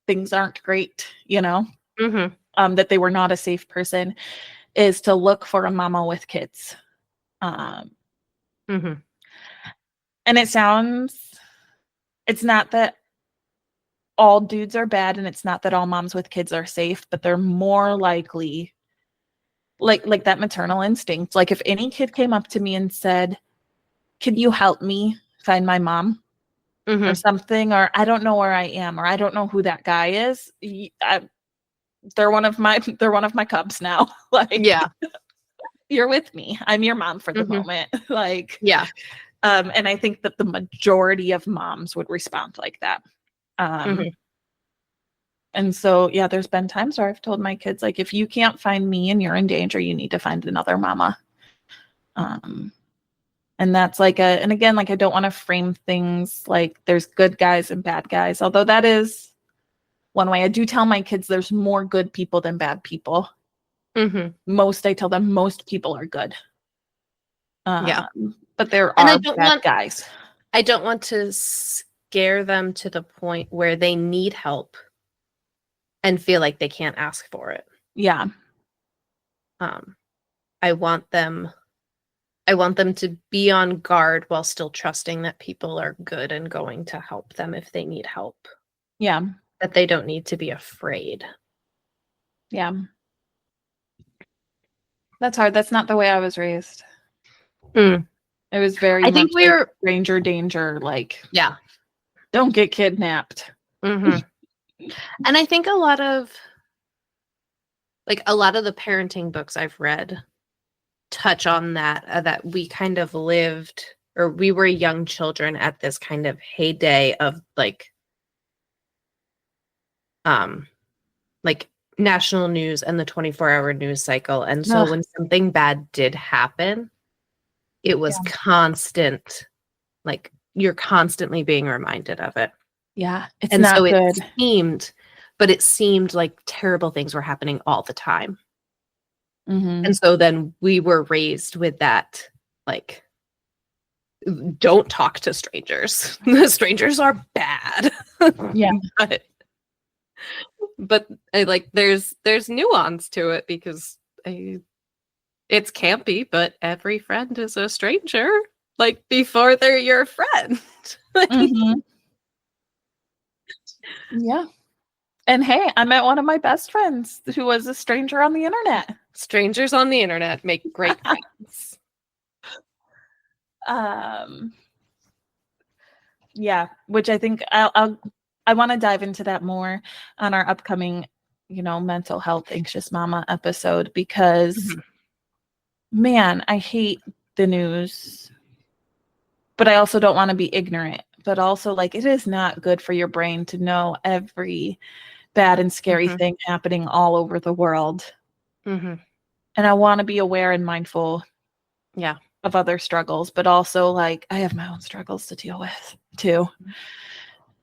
things aren't great, you know, that they were not a safe person, is to look for a mama with kids. And it's not that all dudes are bad, and it's not that all moms with kids are safe, but they're more likely, like that maternal instinct. Like if any kid came up to me and said, can you help me find my mom or something, or I don't know where I am, or I don't know who that guy is, they're one of my cubs now. Like, you're with me. I'm your mom for the moment. Like, and I think that the majority of moms would respond like that. And so, there's been times where I've told my kids, like, if you can't find me and you're in danger, you need to find another mama. And that's like and again, like, I don't want to frame things like there's good guys and bad guys, although that is one way. I do tell my kids there's more good people than bad people. I tell them most people are good. But there are bad guys. I don't want to scare them to the point where they need help and feel like they can't ask for it. Yeah. I want them to be on guard while still trusting that people are good and going to help them if they need help. Yeah. That they don't need to be afraid. Yeah. That's hard. That's not the way I was raised. Mm. It was very I much think we're like stranger danger, like, yeah. don't get kidnapped. Mm-hmm. And I think a lot of the parenting books I've read touch on that, that we kind of lived, or we were young children at this kind of heyday of like national news and the 24-hour news cycle. And so when something bad did happen, it was constant, like you're constantly being reminded of it. Yeah, it's and not so good. It seemed like terrible things were happening all the time. Mm-hmm. And so then we were raised with that, like, don't talk to strangers. The strangers are bad. Yeah. But like there's nuance to it, because it's campy, but every friend is a stranger, like, before they're your friend. Mm-hmm. Yeah. And hey, I met one of my best friends who was a stranger on the internet. Strangers on the internet make great friends. Yeah, which I think I want to dive into that more on our upcoming, mental health anxious mama episode, because man, I hate the news, but I also don't want to be ignorant. But also, like, it is not good for your brain to know every bad and scary thing happening all over the world. And I want to be aware and mindful of other struggles, but also, like, I have my own struggles to deal with too.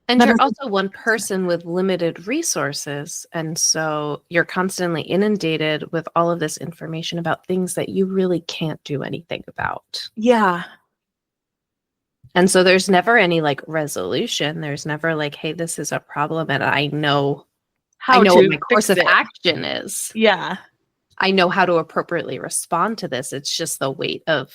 And you're also one person with limited resources. And so you're constantly inundated with all of this information about things that you really can't do anything about. Yeah. And so there's never any like resolution. There's never like, hey, this is a problem, and I know what my course of action is. Yeah. I know how to appropriately respond to this. It's just the weight of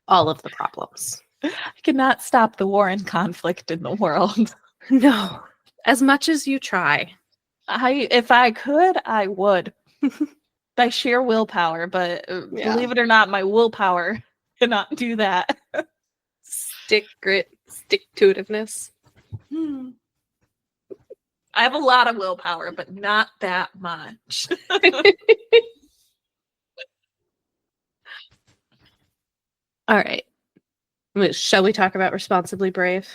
all of the problems. I cannot stop the war and conflict in the world. No. As much as you try. If I could, I would. By sheer willpower, but believe it or not, my willpower cannot do that. Grit, stick-to-itiveness. I have a lot of willpower, but not that much. All right. Shall we talk about Responsibly Brave?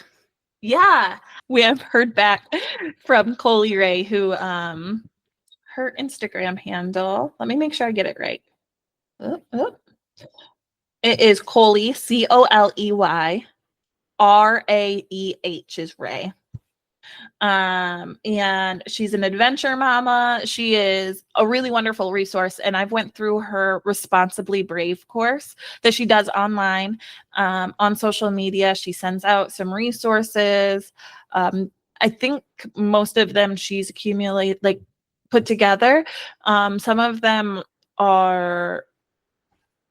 Yeah. We have heard back from Coley Raeh, who her Instagram handle, let me make sure I get it right. It is Coley, Coley, Raeh is Raeh. And she's an adventure mama. She is a really wonderful resource, and I've went through her Responsibly Brave course that she does online, on social media. She sends out some resources. I think most of them she's put together. Some of them are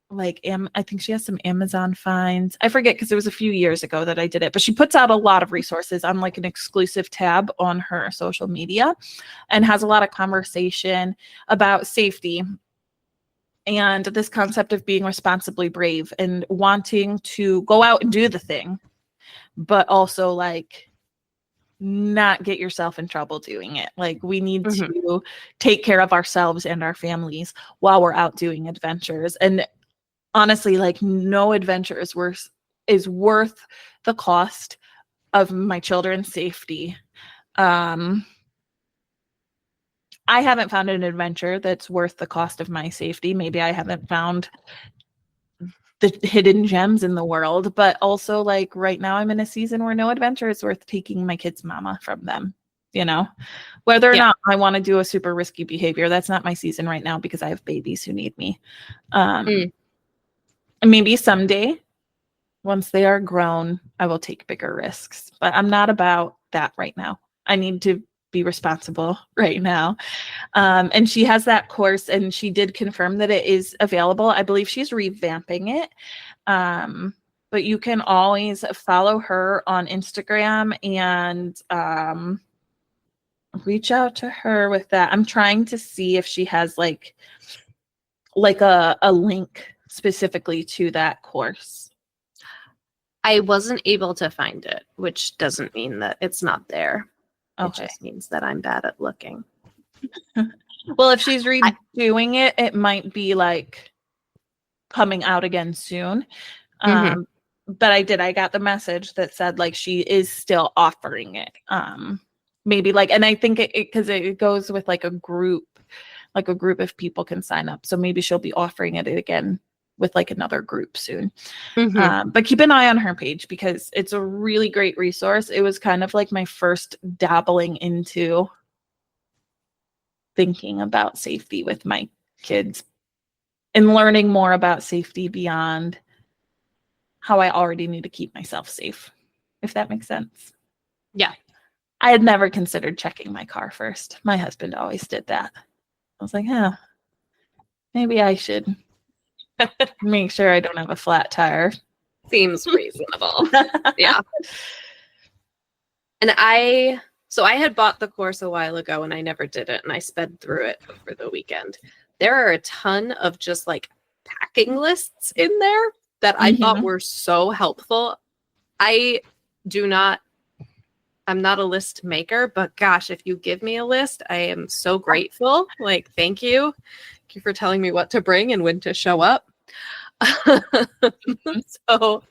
like, I think she has some Amazon finds. I forget, because it was a few years ago that I did it, but she puts out a lot of resources on like an exclusive tab on her social media, and has a lot of conversation about safety and this concept of being responsibly brave and wanting to go out and do the thing, but also like not get yourself in trouble doing it. Like, we need to take care of ourselves and our families while we're out doing adventures. And honestly, like, no adventure is worth the cost of my children's safety. I haven't found an adventure that's worth the cost of my safety. Maybe I haven't found the hidden gems in the world, but also, like, right now I'm in a season where no adventure is worth taking my kids' mama from them. Whether or not I want to do a super risky behavior, that's not my season right now, because I have babies who need me. Maybe someday once they are grown, I will take bigger risks. But I'm not about that right now. I need to be responsible right now. And she has that course, and she did confirm that it is available. I believe she's revamping it. But you can always follow her on Instagram and reach out to her with that. I'm trying to see if she has like a link specifically to that course. I wasn't able to find it, which doesn't mean that it's not there. Okay. It just means that I'm bad at looking. Well, if she's redoing it, it might be like coming out again soon. But I got the message that said like she is still offering it. Maybe like, and I think because it goes with like a group of people can sign up. So maybe she'll be offering it again with like another group soon. But keep an eye on her page because it's a really great resource. It was kind of like my first dabbling into thinking about safety with my kids and learning more about safety beyond how I already need to keep myself safe, if that makes sense. Yeah. I had never considered checking my car first. My husband always did that. I was like, maybe I should make sure I don't have a flat tire. Seems reasonable. Yeah. And I had bought the course a while ago and I never did it, and I sped through it over the weekend. There are a ton of just like packing lists in there that I thought were so helpful. I'm not a list maker, but gosh, if you give me a list, I am so grateful. Like, thank you. Thank you for telling me what to bring and when to show up. So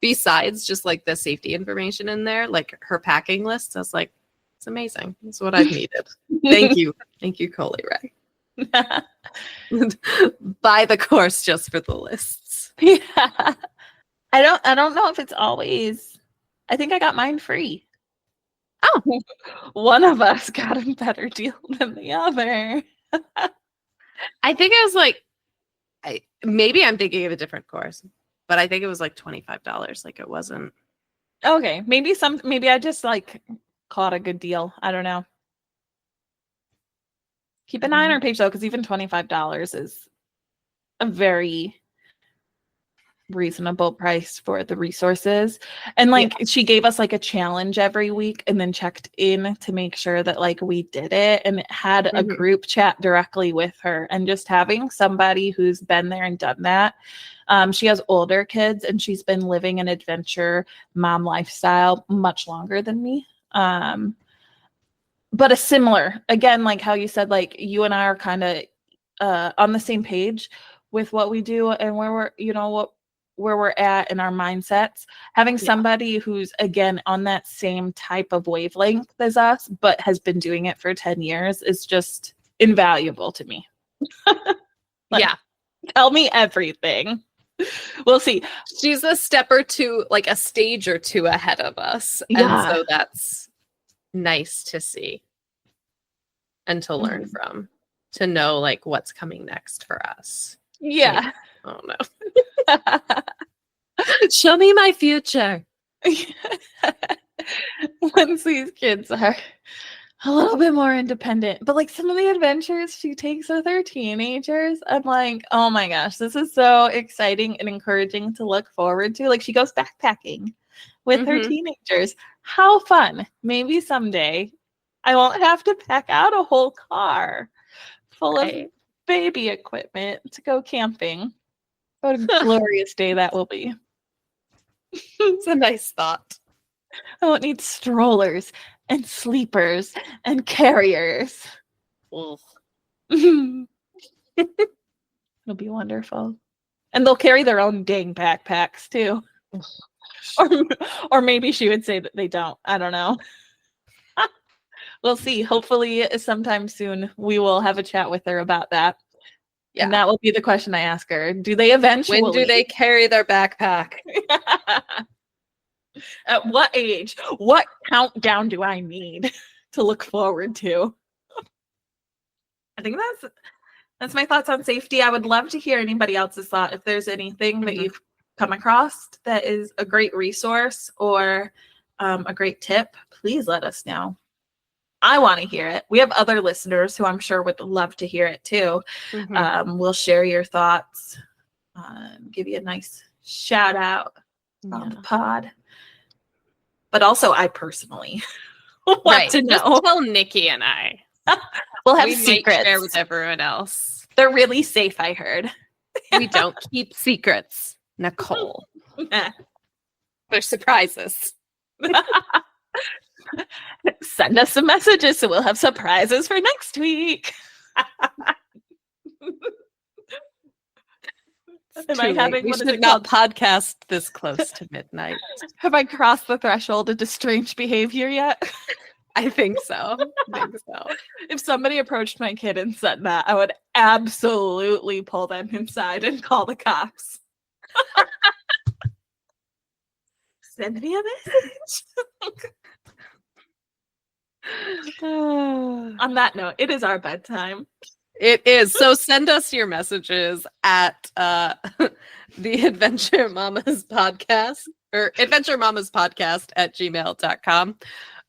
besides just like the safety information in there, like her packing list, I was like, it's amazing. It's what I've needed. Thank you. Thank you, Coley, Raeh. Buy the course just for the lists. Yeah. I don't know if it's always. I think I got mine free. Oh, one of us got a better deal than the other. I think I was like, maybe I'm thinking of a different course, but I think it was like $25. Like it wasn't. Okay, maybe I just like caught a good deal. I don't know. Keep an eye on our page though, because even $25 is a very reasonable price for the resources. And like she gave us like a challenge every week and then checked in to make sure that like we did it, and it had a group chat directly with her. And just having somebody who's been there and done that. She has older kids and she's been living an adventure mom lifestyle much longer than me. But a similar, again, like how you said, like you and I are kind of on the same page with what we do and where we're at in our mindsets. Having somebody who's again on that same type of wavelength as us, but has been doing it for 10 years is just invaluable to me. Tell me everything. We'll see. She's a step or two, like a stage or two ahead of us. And so that's nice to see and to learn from, to know like what's coming next for us. Yeah. Oh no. Show me my future. Once these kids are a little bit more independent, but like some of the adventures she takes with her teenagers, I'm like, oh my gosh, this is so exciting and encouraging to look forward to. Like she goes backpacking with her teenagers. How fun. Maybe someday I won't have to pack out a whole car full of baby equipment to go camping. What a glorious day that will be. It's a nice thought. I won't need strollers and sleepers and carriers. It'll be wonderful. And they'll carry their own dang backpacks too. Or maybe she would say that they don't. I don't know. We'll see. Hopefully sometime soon we will have a chat with her about that. Yeah. And that will be the question I ask her. Do they eventually? When do they carry their backpack? At what age? What countdown do I need to look forward to? I think that's my thoughts on safety. I would love to hear anybody else's thought. If there's anything that you've come across that is a great resource or a great tip, please let us know. I want to hear it. We have other listeners who I'm sure would love to hear it too. We'll share your thoughts, give you a nice shout out on the pod. But also, I personally want to know. Just tell Nikki and I. We'll have we secrets. Might share with everyone else. They're really safe, I heard. We don't keep secrets, Nicole. They're surprises. Send us some messages so we'll have surprises for next week. We should not podcast this close to midnight. Have I crossed the threshold into strange behavior yet? I think so. If somebody approached my kid and said that, I would absolutely pull them inside and call the cops. Send me a message. On that note, it is our bedtime. It is. So send us your messages at the Adventure Mamas podcast or Adventure Mamas podcast at gmail.com.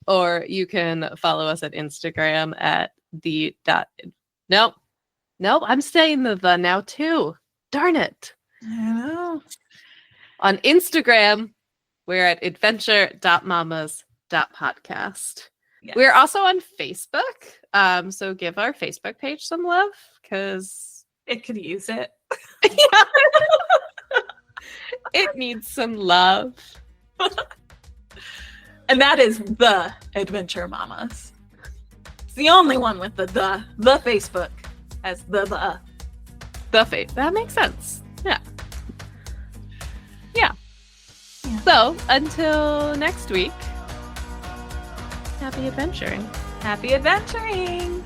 Or you can follow us at Instagram at Nope, I'm saying the now too. Darn it. I know. On Instagram, we're at adventure.mamas.podcast. Yes. We're also on Facebook. So give our Facebook page some love because it could use it. It needs some love. And that is the Adventure Mamas. It's the only one with the Facebook as the face. That makes sense. Yeah. So until next week, happy adventuring. Happy adventuring.